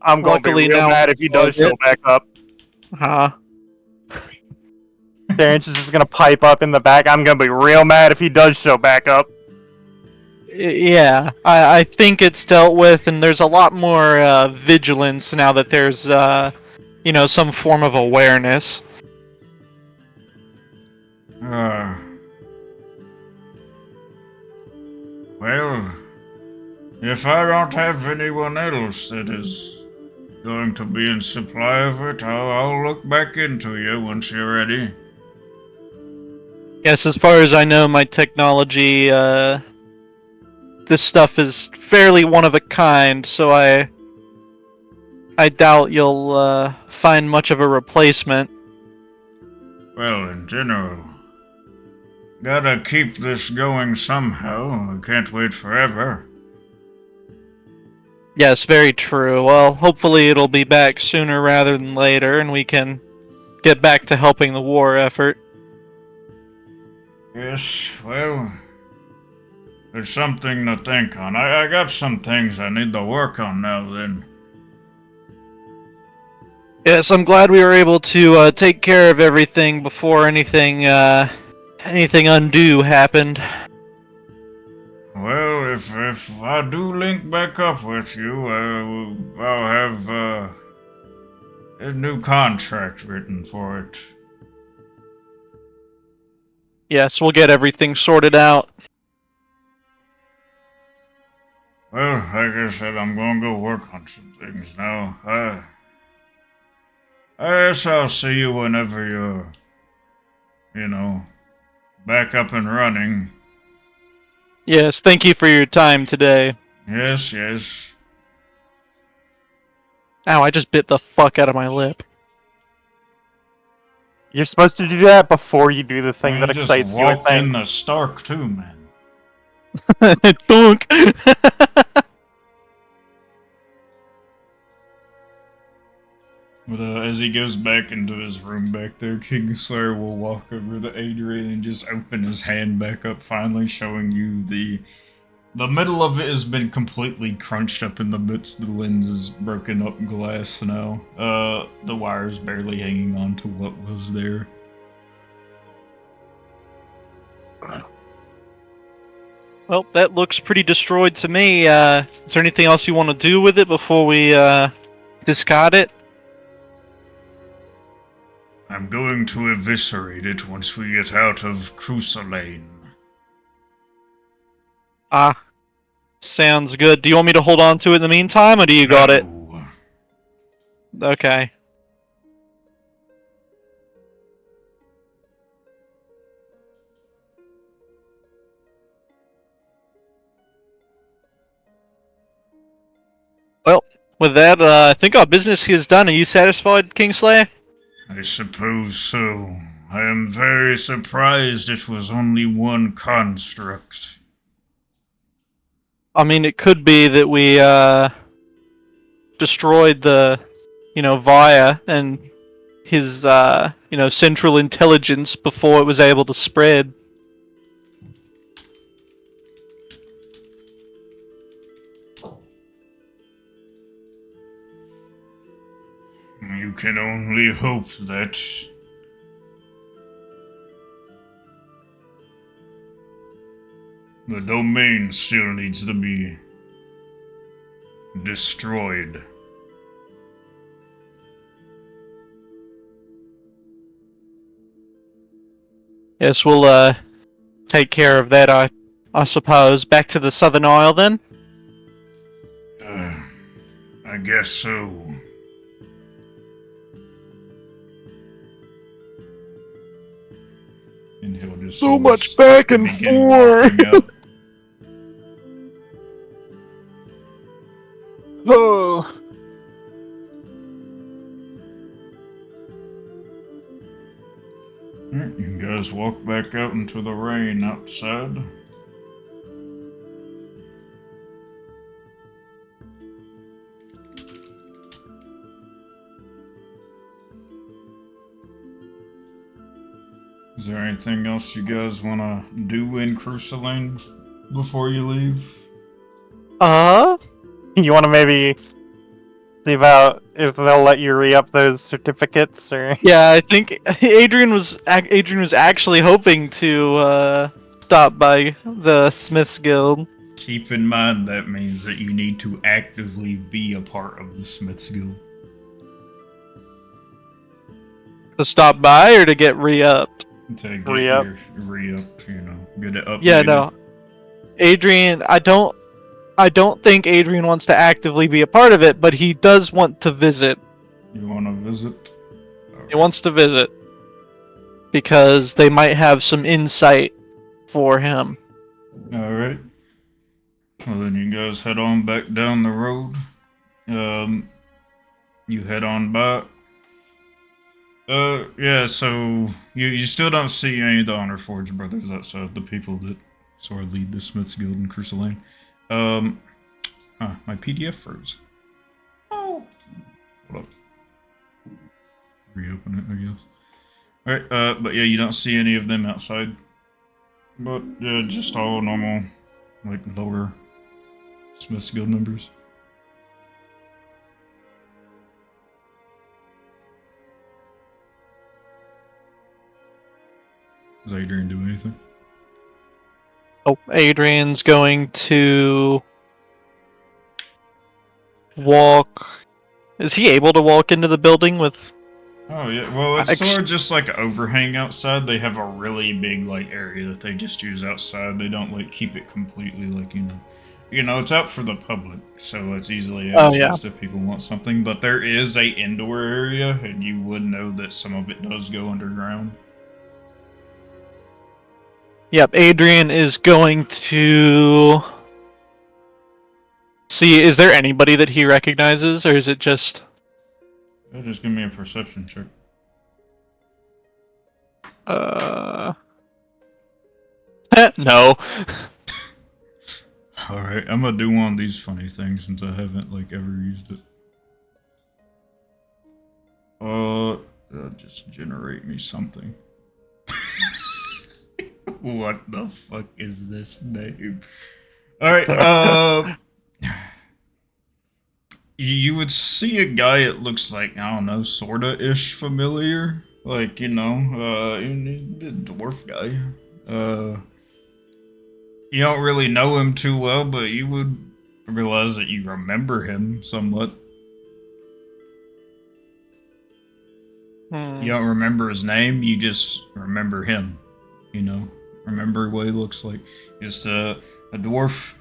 I'm gonna be real mad if he does show back up. Huh? Terrence is just gonna pipe up in the back. I'm gonna be real mad if he does show back up. Yeah, I think it's dealt with, and there's a lot more vigilance now that there's, some form of awareness. Well, if I don't have anyone else that is going to be in supply of it, I'll look back into you once you're ready. Yes, as far as I know, my technology, this stuff is fairly one of a kind, so I doubt you'll find much of a replacement. Well, in general, gotta keep this going somehow. I can't wait forever. Yes, very true. Well, hopefully it'll be back sooner rather than later, and we can get back to helping the war effort. Yes, well, there's something to think on. I got some things I need to work on now then. Yes, I'm glad we were able to take care of everything before anything undue happened. Well, if I do link back up with you, I'll have a new contract written for it. Yes, we'll get everything sorted out. Well, like I said, I'm gonna go work on some things now. I guess I'll see you whenever you're, back up and running. Yes, thank you for your time today. Yes. Ow, I just bit the fuck out of my lip. You're supposed to do that before you do the thing that excites you, I walked think. in the Stark too, man. Dunk! But as he goes back into his room back there, Kingslayer will walk over to Adrian and just open his hand back up, finally showing you the middle of it has been completely crunched up in the bits. The lens is broken up glass now. The wire's barely hanging on to what was there. Well, that looks pretty destroyed to me. Is there anything else you want to do with it before we discard it? I'm going to eviscerate it once we get out of Crusalane. Ah, sounds good. Do you want me to hold on to it in the meantime, or do you got it? Okay. Well, with that, I think our business here is done. Are you satisfied, Kingslayer? I suppose so. I am very surprised it was only one construct. I mean, it could be that we destroyed the, Via and his, central intelligence before it was able to spread. You can only hope that. The domain still needs to be destroyed. Yes, we'll take care of that, I suppose. Back to the Southern Isle, then? I guess so. And he'll just So much back and forth. Oh. Alright, you guys walk back out into the rain outside. Is there anything else you guys want to do in Crusalane before you leave? You want to maybe see about if they'll let you re-up those certificates, or? Yeah, I think Adrian was actually hoping to stop by the Smiths Guild. Keep in mind that means that you need to actively be a part of the Smiths Guild. To stop by or to get re-upped? To get Re-up. your re-up, get it up. Yeah, no. Adrian, I don't think Adrian wants to actively be a part of it, but he does want to visit. You want to visit? He wants to visit because they might have some insight for him. Alright. Well, then you guys head on back down the road. You head on back. Yeah, so you still don't see any of the Honor Forge brothers outside, the people that sort of lead the Smiths Guild in Crusalane. My PDF froze. Oh. Hold up. Reopen it, I guess. Alright, but yeah, you don't see any of them outside. But, yeah, just all normal, like, lower Smiths Guild members. Does Adrian do anything? Oh, Adrian's going to walk. Is he able to walk into the building with? Oh yeah, well it's sort of just like an overhang outside. They have a really big like area that they just use outside. They don't like keep it completely like it's out for the public, so it's easily accessed if people want something. But there is a indoor area, and you would know that some of it does go underground. Yep, Adrian is going to see, is there anybody that he recognizes, or is it just... Just give me a perception check. No. Alright, I'm gonna do one of these funny things since I haven't, like, ever used it. just generate me something. What the fuck is this name? Alright, you would see a guy that looks like, I don't know, sorta-ish familiar. Like, you know, a dwarf guy. You don't really know him too well, but you would realize that you remember him somewhat. You don't remember his name, you just remember him. You know? Remember what he looks like. Just a dwarf.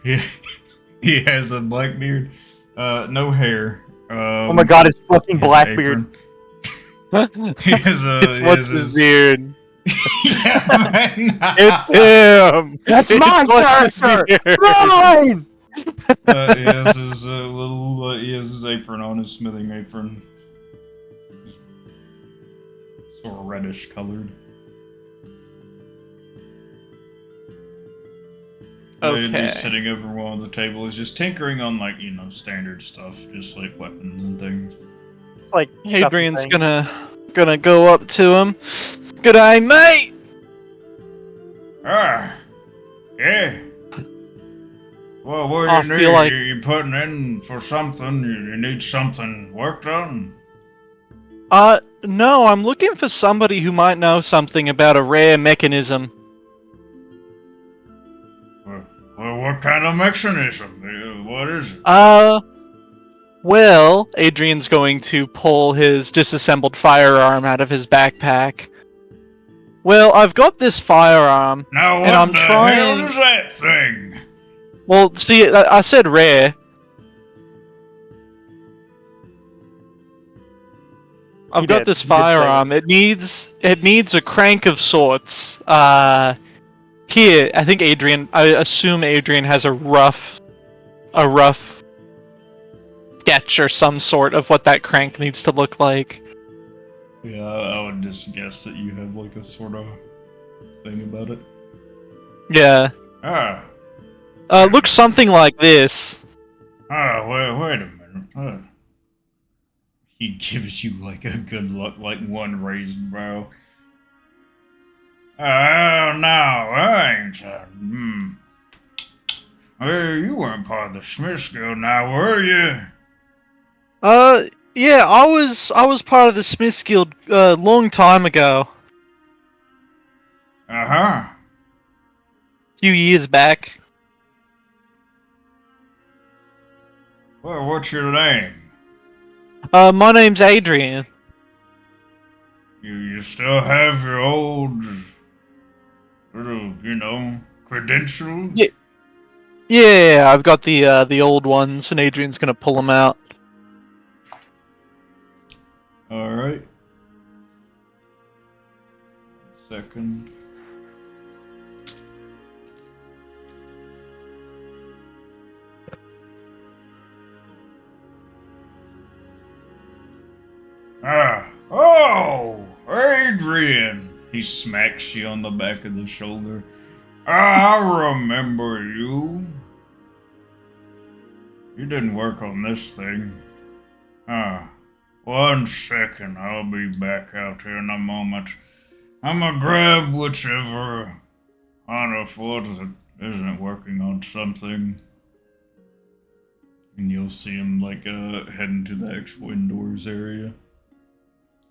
He has a black beard. No hair. Oh my god, it's fucking Blackbeard. He has a... It's what's his beard. Yeah, man. It's him! That's my character! Mine! He has his he has his apron on, his smithing apron. Sort of reddish colored. Okay. He's sitting over one of the table. He's just tinkering on, like, you know, standard stuff, just like weapons and things. Like, Hadrian's gonna go up to him. G'day, mate! Ah, yeah. Well, what I do you feel need? like- You putting in for something? You need something worked on? No, I'm looking for somebody who might know something about a rare mechanism. Well, what kind of mechanism? What is it? Well, Adrian's going to pull his disassembled firearm out of his backpack. Well, I've got this firearm, Now, what and I'm the trying... hell is that thing? Well, see, I said rare. I've got this firearm. It needs a crank of sorts. Here, I think I assume Adrian has a rough sketch or some sort of what that crank needs to look like. Yeah, I would just guess that you have like a sort of thing about it. Yeah. Ah. Looks something like this. Ah, wait a minute. He gives you like a good look, like one raised brow. Oh, no, I ain't. Hey, you weren't part of the Smiths Guild now, were you? Yeah, I was part of the Smiths Guild a long time ago. Uh-huh. A few years back. Well, what's your name? My name's Adrian. You still have your old little, you know, credentials? Yeah. Yeah, I've got the old ones, and Adrian's gonna pull them out. Alright. Second. Oh, Adrian! He smacks you on the back of the shoulder. I remember you. You didn't work on this thing. 1 second, I'll be back out here in a moment. I'm gonna grab whichever on a foot that isn't working on something. And you'll see him, like, heading to the actual indoors area.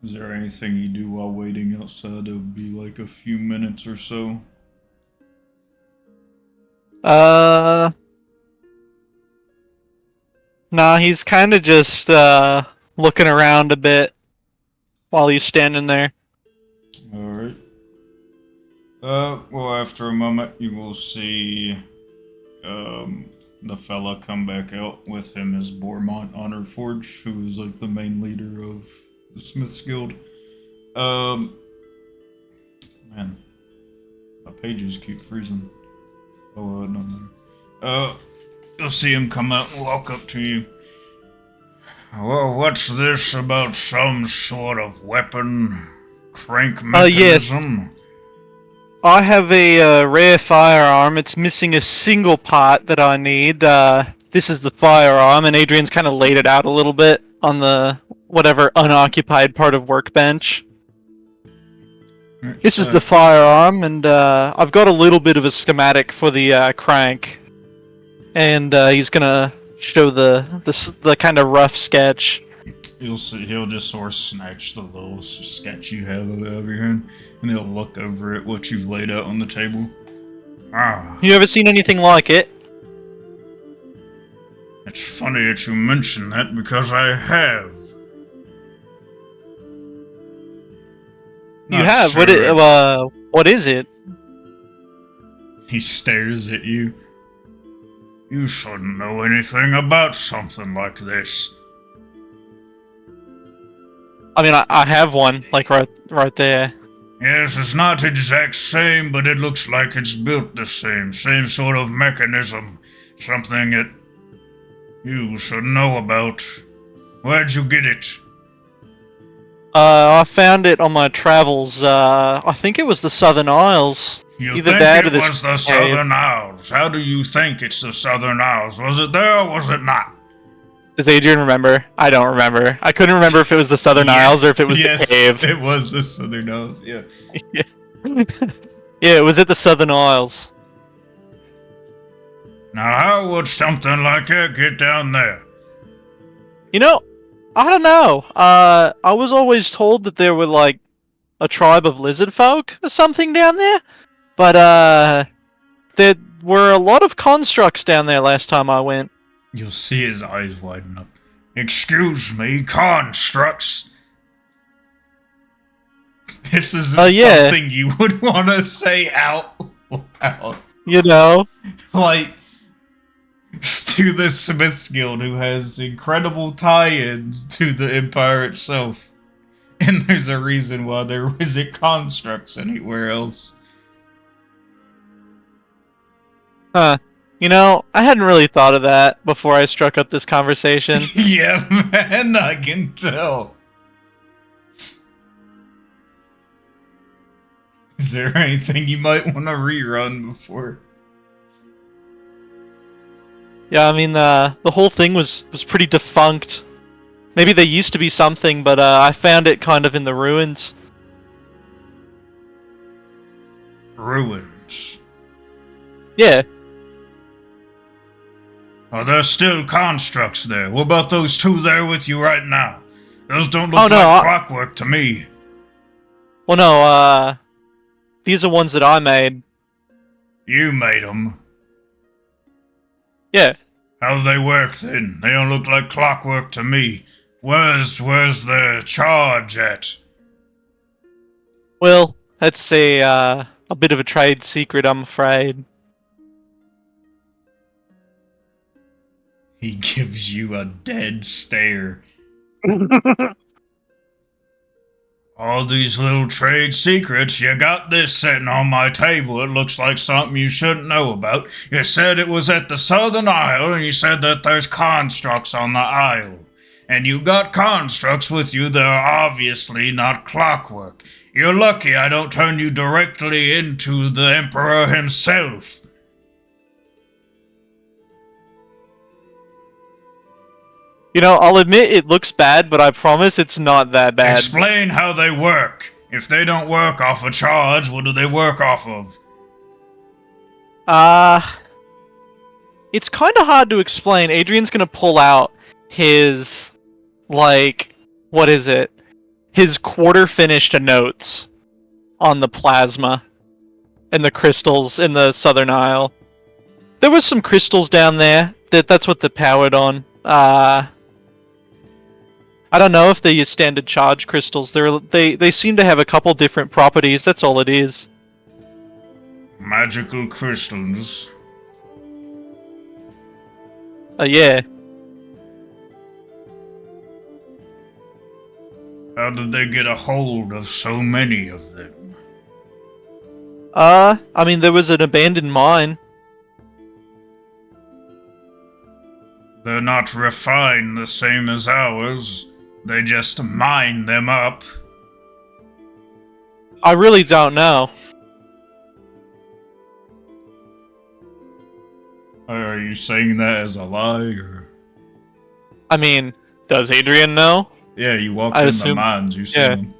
Is there anything you do while waiting outside? It would be like a few minutes or so. Nah, he's kind of just looking around a bit while he's standing there. Alright. Well, after a moment, you will see, the fella come back out. With him is Bormont Honorforge, who is, like, the main leader of the Smiths Guild. Man. My pages keep freezing. Oh, no matter. You'll see him come out and walk up to you. Well, what's this about some sort of weapon? Crank mechanism? Yes. I have a rare firearm. It's missing a single part that I need. This is the firearm, and Adrian's kind of laid it out a little bit on the whatever unoccupied part of workbench. This is the firearm, and I've got a little bit of a schematic for the crank. And he's gonna show the kind of rough sketch. You'll see. He'll just sort of snatch the little sketch you have of your hand, and he'll look over at what you've laid out on the table. Ah, You ever seen anything like it? it's funny that you mention that because I have. You Not have. sure. What is it? He stares at you. You shouldn't know anything about something like this. I mean, I have one, like right there. Yes, it's not the exact same, but it looks like it's built the same. Same sort of mechanism. Something that you should know about. Where'd you get it? I found it on my travels. I think it was the Southern Isles. You Either think that or it this was the cave. Southern Isles. How do you think it's the Southern Isles? Was it there or was it not? Does Adrian remember? I don't remember. I couldn't remember if it was the Southern Isles or if it was the cave. It was the Southern Isles, yeah. Yeah, it was at the Southern Isles. Now, how would something like that get down there? You know, I don't know. I was always told that there were like a tribe of lizard folk or something down there, but there were a lot of constructs down there last time I went. You'll see his eyes widen up. Excuse me, constructs. This isn't yeah. something you would want to say out loud. You know, Like, to the Smiths Guild, who has incredible tie-ins to the Empire itself. And there's a reason why there isn't constructs anywhere else. huh? You know, I hadn't really thought of that before I struck up this conversation. Yeah, man, I can tell. Is there anything you might want to rerun before? Yeah, I mean, the whole thing was pretty defunct. Maybe there used to be something, but I found it kind of in the ruins. Ruins. Yeah. Are there still constructs there? What about those two there with you right now? Those don't look Oh, no, like clockwork to me. Well, no, these are ones that I made. You made them. Yeah. How do they work then? They don't look like clockwork to me. Where's the charge at? Well, that's a bit of a trade secret, I'm afraid. He gives you a dead stare. All these little trade secrets, you got this sitting on my table. It looks like something you shouldn't know about. You said it was at the Southern Isle, and you said that there's constructs on the isle. And you got constructs with you that are obviously not clockwork. You're lucky I don't turn you directly into the Emperor himself. You know, I'll admit it looks bad, but I promise it's not that bad. Explain how they work. If they don't work off a charge, what do they work off of? It's kind of hard to explain. Adrian's gonna pull out his, like, what is it? His quarter-finished notes on the plasma and the crystals in the Southern Isle. There was some crystals down there. That's what they're powered on. I don't know if they're your standard charge crystals. They seem to have a couple different properties. That's all it is. Magical crystals. Yeah. How did they get a hold of so many of them? I mean, there was an abandoned mine. They're not refined the same as ours. They just mine them up. I really don't know. Are you saying that as a lie, or? I mean, does Adrian know? Yeah, you walked I in assume- the mines, you see yeah. them.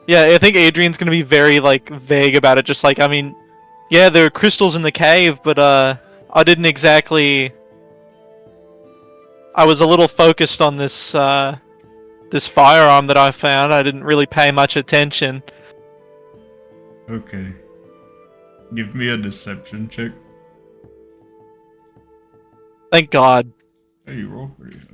Yeah, I think Adrian's gonna be very like vague about it. Just like, I mean, yeah, there are crystals in the cave, but I didn't exactly. I was a little focused on this this firearm that I found. I didn't really pay much attention. Okay. Give me a deception check. Thank God. Hey, you roll pretty high.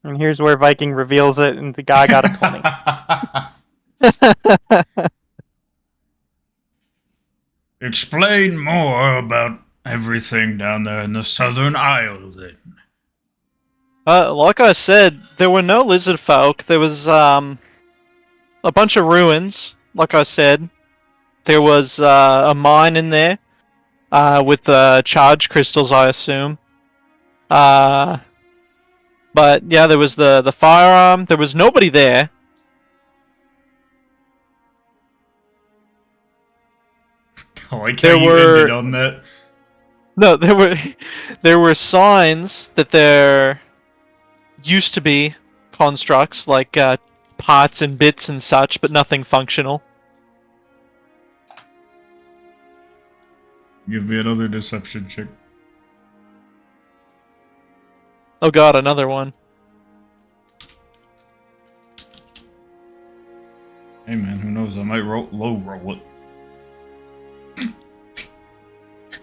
And here's where Viking reveals it, and the guy got a 20. Explain more about everything down there in the Southern Isle, then. Like I said, there were no lizard folk. There was a bunch of ruins. Like I said, there was a mine in there with charged crystals, I assume. But yeah, there was the firearm. There was nobody there. I like how you ended on that. No, there were signs that there used to be constructs like parts and bits and such, but nothing functional. Give me another deception check. Oh God, another one. Hey man, who knows? I might low roll it.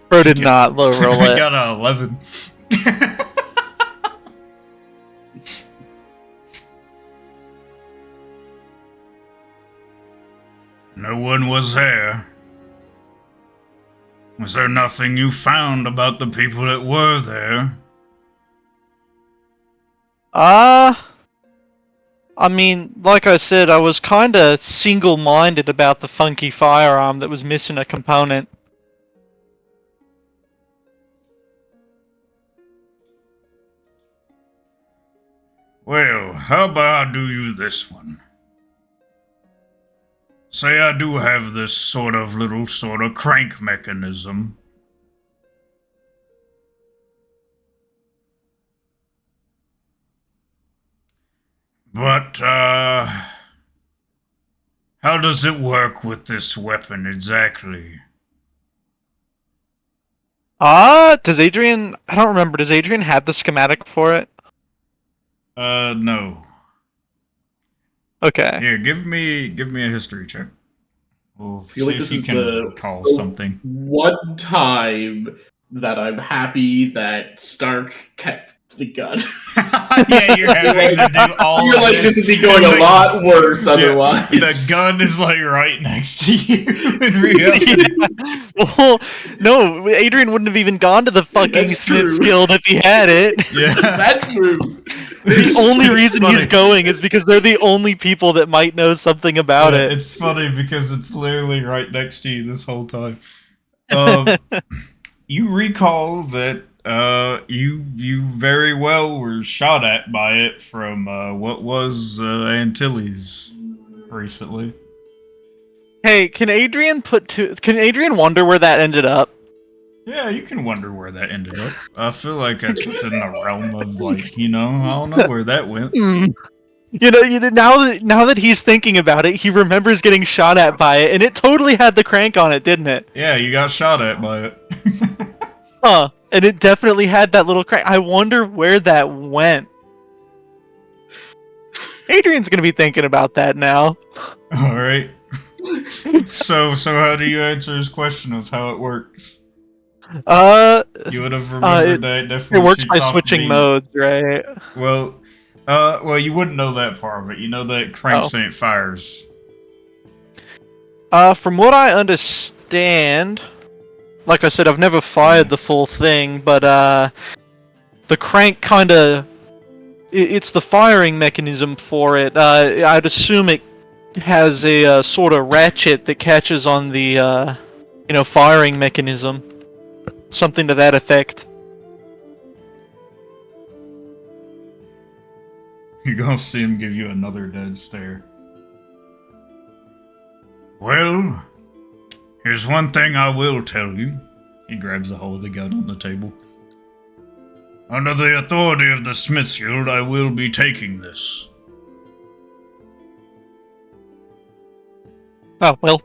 Bro did not low roll I it. got a 11. No one was there. Was there nothing you found about the people that were there? I mean, like I said, I was kind of single-minded about the funky firearm that was missing a component. Well, how about I do you this one? Say I do have this little crank mechanism. But, how does it work with this weapon exactly? Does Adrian... I don't remember. Does Adrian have the schematic for it? No. Okay. Here, give me a history check. We'll I feel see like if this you is can the recall something. one time that I'm happy that Stark kept the gun. Yeah, you're having to do all You're of like, this would be going a lot worse otherwise. The gun is like right next to you in reality. Yeah. Well, no, Adrian wouldn't have even gone to the fucking That's Smith's true. Guild if he had it. Yeah. That's true. The only reason funny. he's going is because they're the only people that might know something about Yeah, it. it's funny because it's literally right next to you this whole time. You recall that you very well were shot at by it from what was Antilles recently. Hey, can Adrian wonder where that ended up? Yeah, you can wonder where that ended up. I feel like that's within the realm of I don't know where that went. You know, now that he's thinking about it, he remembers getting shot at by it, and it totally had the crank on it, didn't it? Yeah, you got shot at by it. Huh. And it definitely had that little crank. I wonder where that went. Adrian's gonna be thinking about that now. All right. So how do you answer his question of how it works? You would have remembered that definitely. It works by switching modes, right? Well, you wouldn't know that part of it. You know that cranks ain't fires. From what I understand, like I said, I've never fired the full thing, but the crank kind of it's the firing mechanism for it. I'd assume it has a sort of ratchet that catches on the firing mechanism. Something to that effect. You're gonna see him give you another dead stare. Well, here's one thing I will tell you. He grabs a hold of the gun on the table. Under the authority of the Smiths Guild, I will be taking this. Oh, well.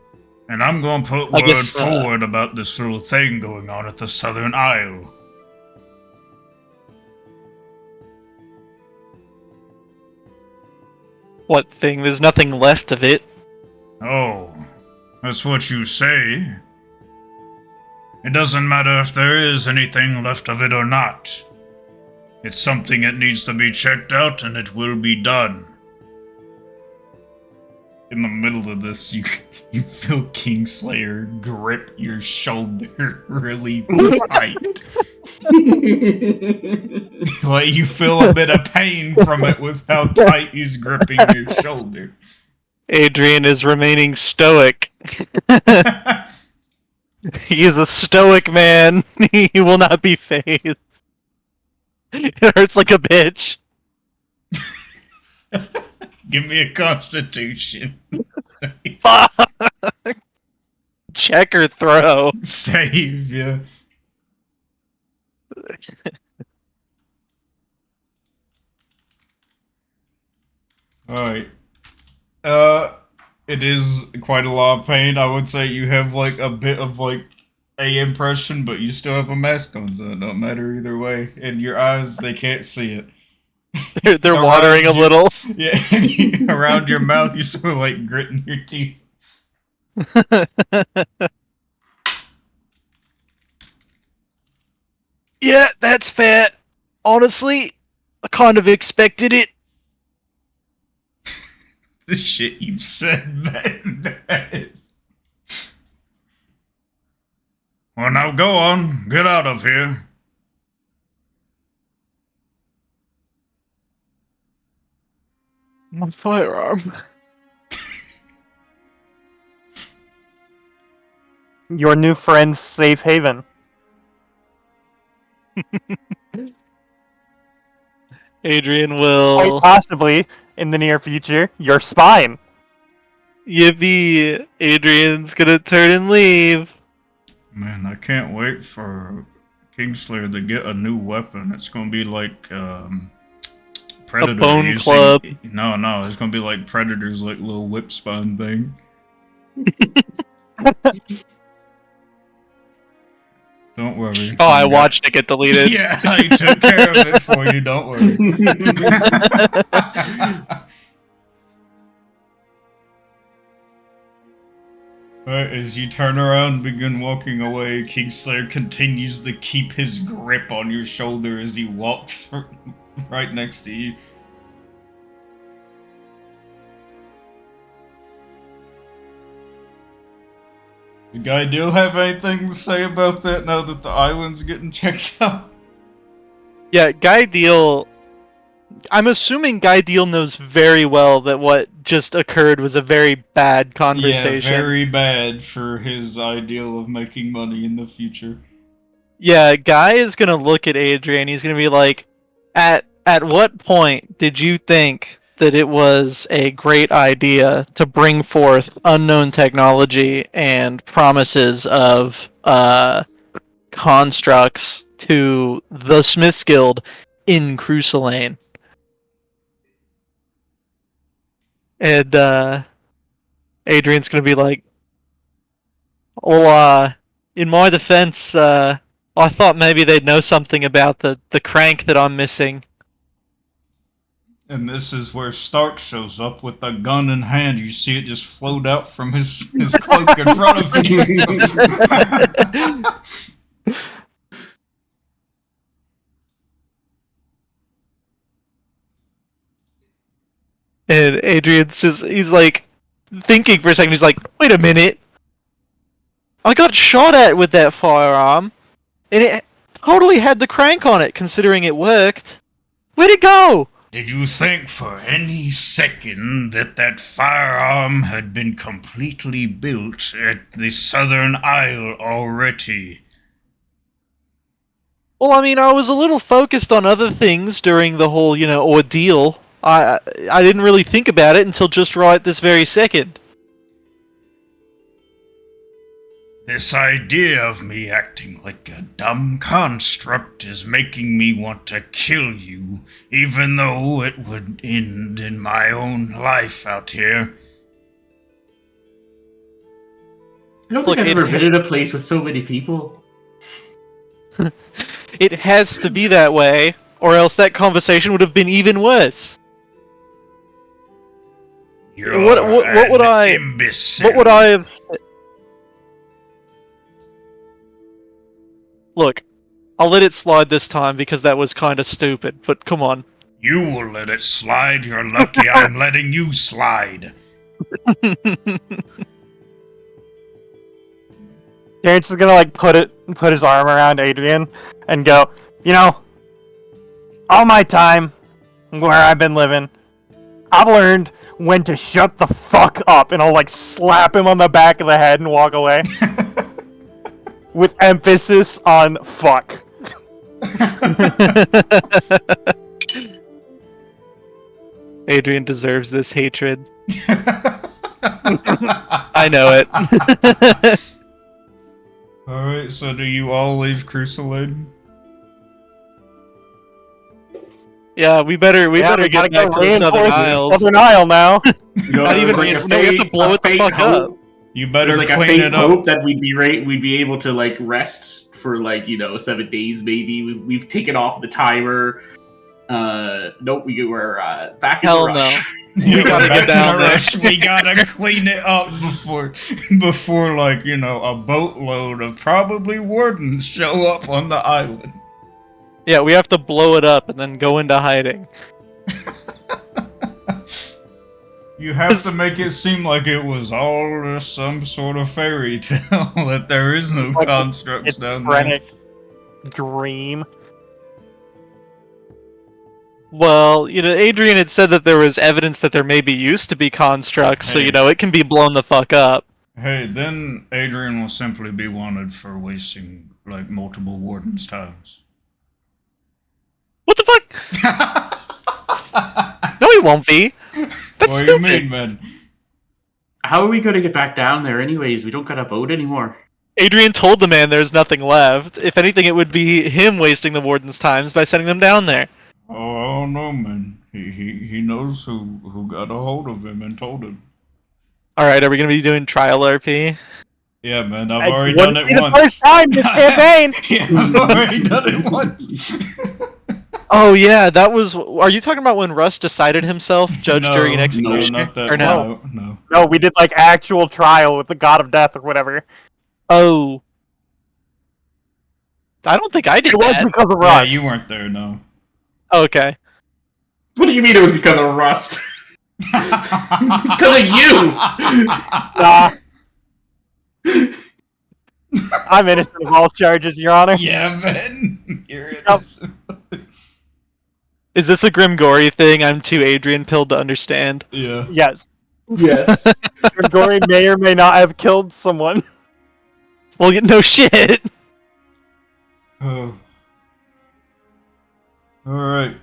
And I'm gonna put I word guess, forward about this little thing going on at the Southern Isle. What thing? There's nothing left of it. Oh, that's what you say. It doesn't matter if there is anything left of it or not. It's something that needs to be checked out, and it will be done. In the middle of this, you feel Kingslayer grip your shoulder really tight. Like you feel a bit of pain from it with how tight he's gripping your shoulder. Adrian is remaining stoic. He's a stoic man. He will not be phased. It hurts like a bitch. Give me a constitution. Fuck! Check or throw. Save ya. Alright. It is quite a lot of pain. I would say you have like a bit of like a impression, but you still have a mask on, so it don't matter either way. And your eyes, they can't see it. They're watering a little. Yeah, around your mouth, you're sort of like gritting your teeth. Yeah, that's fair. Honestly, I kind of expected it. The shit you've said, man. Well, now go on. Get out of here. My firearm. Your new friend's safe haven. Adrian Quite will. possibly, in the near future, your spine. Yippee! Adrian's gonna turn and leave. Man, I can't wait for Kingslayer to get a new weapon. It's gonna be like, Predator. A bone using- club. No, it's gonna be like Predator's like little whip spine thing. Don't worry. Oh, I watched it get deleted. Yeah, I took care of it for you, don't worry. Alright, as you turn around and begin walking away, Kingslayer continues to keep his grip on your shoulder as he walks right next to you. Does Guy Deal have anything to say about that now that the island's getting checked out? Yeah, Guy Deal. I'm assuming Guy Deal knows very well that what just occurred was a very bad conversation. Yeah, very bad for his ideal of making money in the future. Yeah, Guy is gonna look at Adrian. He's gonna be like, at what point did you think that it was a great idea to bring forth unknown technology and promises of constructs to the Smiths Guild in Crusalane? And Adrian's gonna be like, well, in my defense, I thought maybe they'd know something about the crank that I'm missing. And this is where Stark shows up with a gun in hand. You see it just float out from his cloak in front of you. And Adrian's he's like, thinking for a second, he's like, wait a minute. I got shot at with that firearm, and it totally had the crank on it, considering it worked. Where'd it go? Did you think for any second that that firearm had been completely built at the Southern Isle already? Well, I mean, I was a little focused on other things during the whole, ordeal. I didn't really think about it until just right this very second. This idea of me acting like a dumb construct is making me want to kill you, even though it would end in my own life out here. I don't think I've ever been in a place with so many people. It has to be that way, or else that conversation would have been even worse. What would I have said? Look, I'll let it slide this time because that was kind of stupid, but come on. You will let it slide. You're lucky I'm letting you slide. Terrence is gonna put his arm around Adrian and go, all my time where I've been living, I've learned when to shut the fuck up, and I'll slap him on the back of the head and walk away. With emphasis on fuck. Adrian deserves this hatred. I know it. Alright, so do you all leave Cruciblade? Yeah, we better get back to the Southern Isles. Southern Isle now. Not even we have to blow it the fuck up. You better There's clean a it up. hope that we'd be able to rest for 7 days maybe. We've taken off the timer. Nope, we were back in the rush. No. We gotta get down there. We gotta clean it up before a boatload of probably wardens show up on the island. Yeah, we have to blow it up and then go into hiding. You have to make it seem like it was all just some sort of fairy tale, that there is no constructs down there. Dream. Well, Adrian had said that there was evidence that there maybe used to be constructs, so it can be blown the fuck up. Hey, then Adrian will simply be wanted for wasting multiple wardens' times. What the fuck? No, he won't be. That's what stupid. do you mean, man? How are we going to get back down there anyways? We don't got a boat anymore. Adrian told the man there's nothing left. If anything, it would be him wasting the warden's times by sending them down there. Oh, I don't know, man. He knows who got a hold of him and told him. Alright, are we going to be doing trial RP? Yeah, man, I've already done it once. The first time this campaign! Yeah, I've already done it once. Oh yeah, that was. Are you talking about when Russ decided himself, judge, jury, and executioner? No, not that. Or no? No, we did actual trial with the God of Death or whatever. Oh, I don't think I did. It was that. because of Yeah, Russ. you weren't there, no. Okay. What do you mean it was because of Rust? Because of you. Nah. I'm innocent of all charges, Your Honor. Yeah, man. You're innocent. Is this a Grimgory thing? I'm too Adrian-pilled to understand. Yeah. Yes. Yes. Gregory may or may not have killed someone. Well, no shit. Oh. Alright.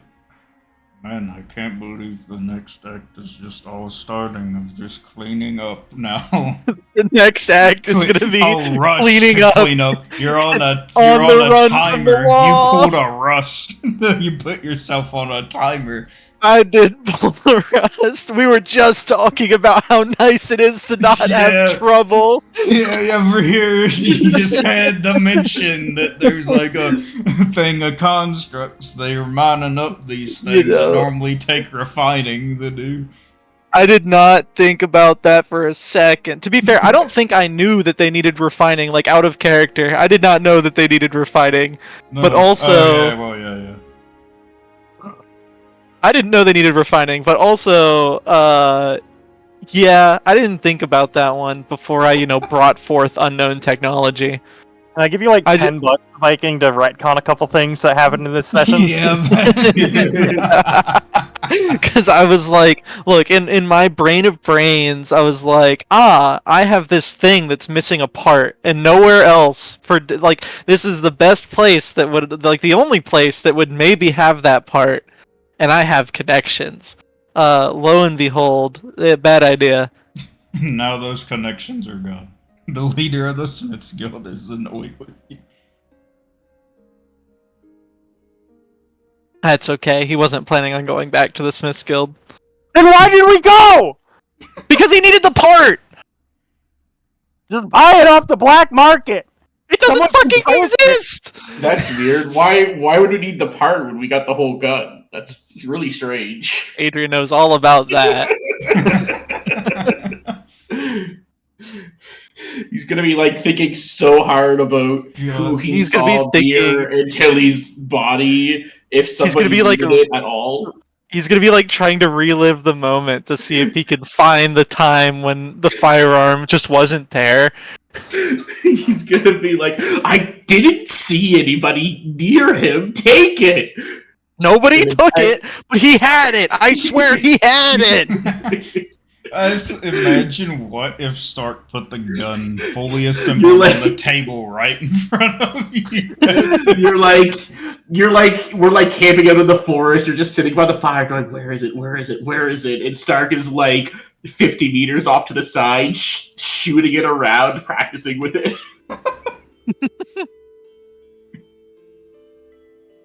Man, I can't believe the next act is just all starting of just cleaning up now. The next act is going to be cleaning up. Clean up. You're on a timer. You pulled a Rust. You put yourself on a timer. I did pull the Rust. We were just talking about how nice it is to not have trouble. Yeah, over here, you just had the mention that there's a thing of constructs. They're mining up these things that normally take refining to do. I did not think about that for a second. To be fair, I don't think I knew that they needed refining, out of character. I did not know that they needed refining. No. But also... Oh, yeah, well, yeah. I didn't know they needed refining, but also, yeah, I didn't think about that one before I, brought forth unknown technology. Can I give you $10, Viking, to retcon a couple things that happened in this session? Yeah, man. Because I was like, look, in my brain of brains, I was like, I have this thing that's missing a part, and nowhere else this is the best place that would, the only place that would maybe have that part. And I have connections. lo and behold, bad idea. Now those connections are gone. The leader of the Smiths Guild is annoyed with you. That's okay. He wasn't planning on going back to the Smiths Guild. Then why did we go? Because he needed the part! Just buy it off the black market. It doesn't Someone fucking composed it. exist! That's weird. Why would we need the part when we got the whole gun? That's really strange. Adrian knows all about that. He's gonna be like thinking so hard about who he He's gonna saw be near Tilly's body. If somebody gonna be like needed it at all. He's gonna be like trying to relive the moment to see if he can find the time when the firearm just wasn't there. He's gonna be like, I didn't see anybody near him. Take it. Nobody took it, but he had it. I swear he had it. I just imagine what if Stark put the gun fully assembled on the table right in front of you. We're like camping out in the forest. You're just sitting by the fire, going, "Where is it? Where is it? Where is it?" And Stark is like 50 meters off to the side, shooting it around, practicing with it.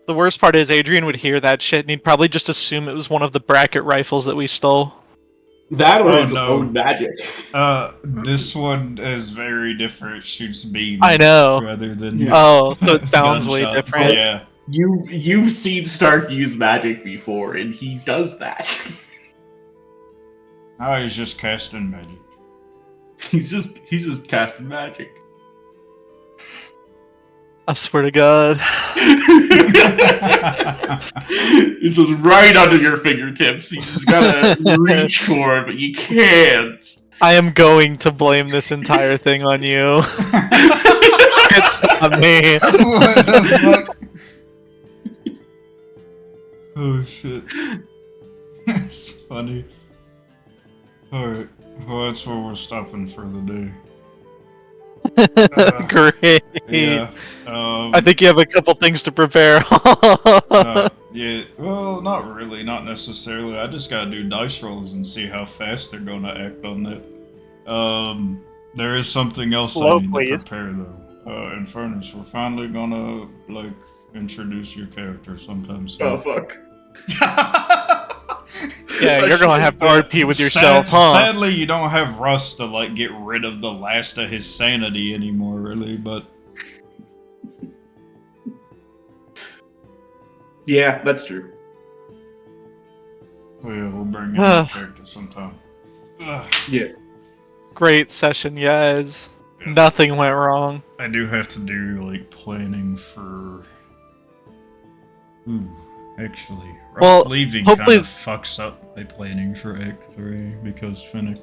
The worst part is Adrian would hear that shit and he'd probably just assume it was one of the bracket rifles that we stole. That was no. magic. This one is very different. It shoots beams. I know. Rather than Oh, so it sounds way gunshots. different. Yeah. You've seen Stark use magic before, and he does that. Now he's just casting magic. he's just casting magic. I swear to God. It's just right under your fingertips. You just gotta reach for it, but you can't. I am going to blame this entire thing on you. It's not me. What the fuck? Oh shit. That's funny. Alright, well that's where we're stopping for the day. Great. Yeah. I think you have a couple things to prepare. Yeah, well, not really, not necessarily. I just gotta do dice rolls and see how fast they're gonna act on that. There is something else I need to prepare though. In fairness, we're finally gonna like introduce your character sometime soon. Oh fuck. Yeah, you're gonna have to RP with yourself, huh? Sadly, you don't have Russ to like get rid of the last of his sanity anymore, really. But yeah, that's true. oh yeah, we'll bring in your character sometime. Yeah. Great session, guys. Nothing went wrong. I do have to do like planning for. Ooh, actually, Well, Russ leaving hopefully- kind of fucks up my planning for Act 3 because Finnick.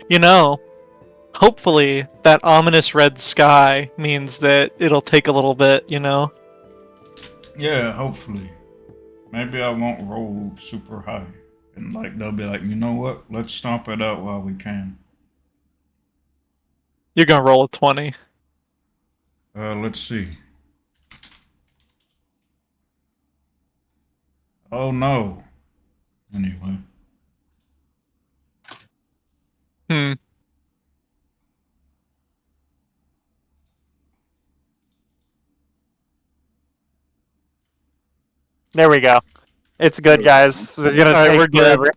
You know, hopefully that ominous red sky means that it'll take a little bit, you know? Yeah, hopefully. Maybe I won't roll super high. And like they'll be like, you know what? Let's stomp it out while we can. You're gonna roll a 20. Let's see. Oh no. Anyway. There we go. It's good, guys. We're gonna Alright, take we're good. forever.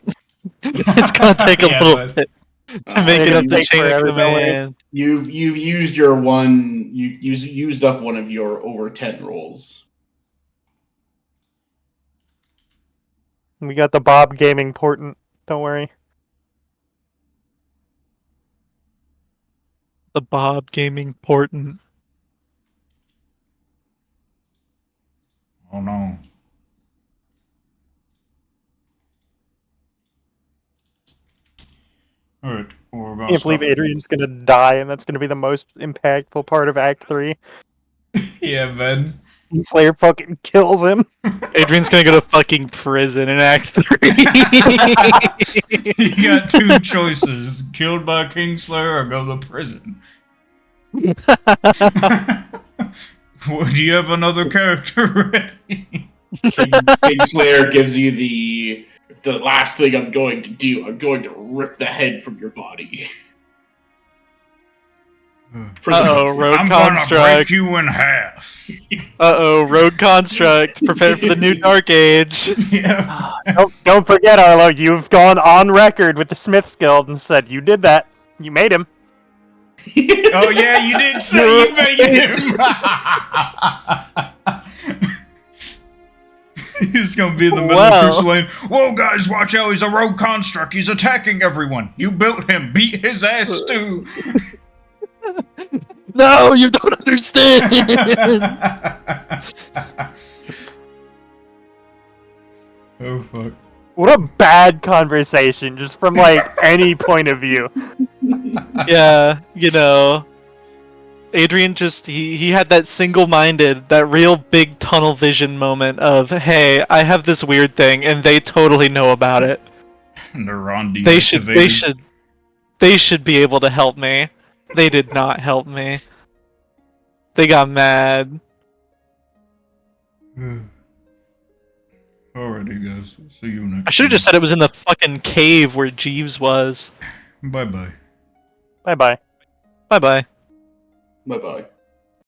It's gonna take a Yeah, little but- bit to make it up the take chain of forever, command. You've used your one. You used up one of your over 10 rolls. We got the Bob Gaming portent. Don't worry. The Bob Gaming portent. Oh no. Alright, we're gonna I can't believe stop. Adrian's gonna die, and that's gonna be the most impactful part of Act 3. Yeah, man. Slayer fucking kills him. Adrian's gonna go to fucking prison in Act 3. You got two choices: killed by Kingslayer or go to prison. Well, do you have another character ready? Kingslayer gives you the last thing I'm going to do. I'm going to rip the head from your body. Road I'm construct. gonna break you in half. Road construct. Prepare for the new Dark Age. Yeah. Don't forget, Arlo, you've gone on record with the Smiths Guild and said you did that. You made him. Oh yeah, you did say you made him. He's gonna be in the middle of Cruise Lane. Whoa, guys, watch out! He's a rogue construct. He's attacking everyone. You built him. Beat his ass too. No, you don't understand. Oh fuck. What a bad conversation, just from like any point of view. Yeah, Adrian just he had that single-minded, that real big tunnel vision moment of, hey, I have this weird thing and they totally know about it. And they're on They should be able to help me. They did not help me. They got mad. Alrighty, guys. See you next. I should have just said it was in the fucking cave where Jeeves was. Bye bye. Bye bye. Bye bye. Bye bye.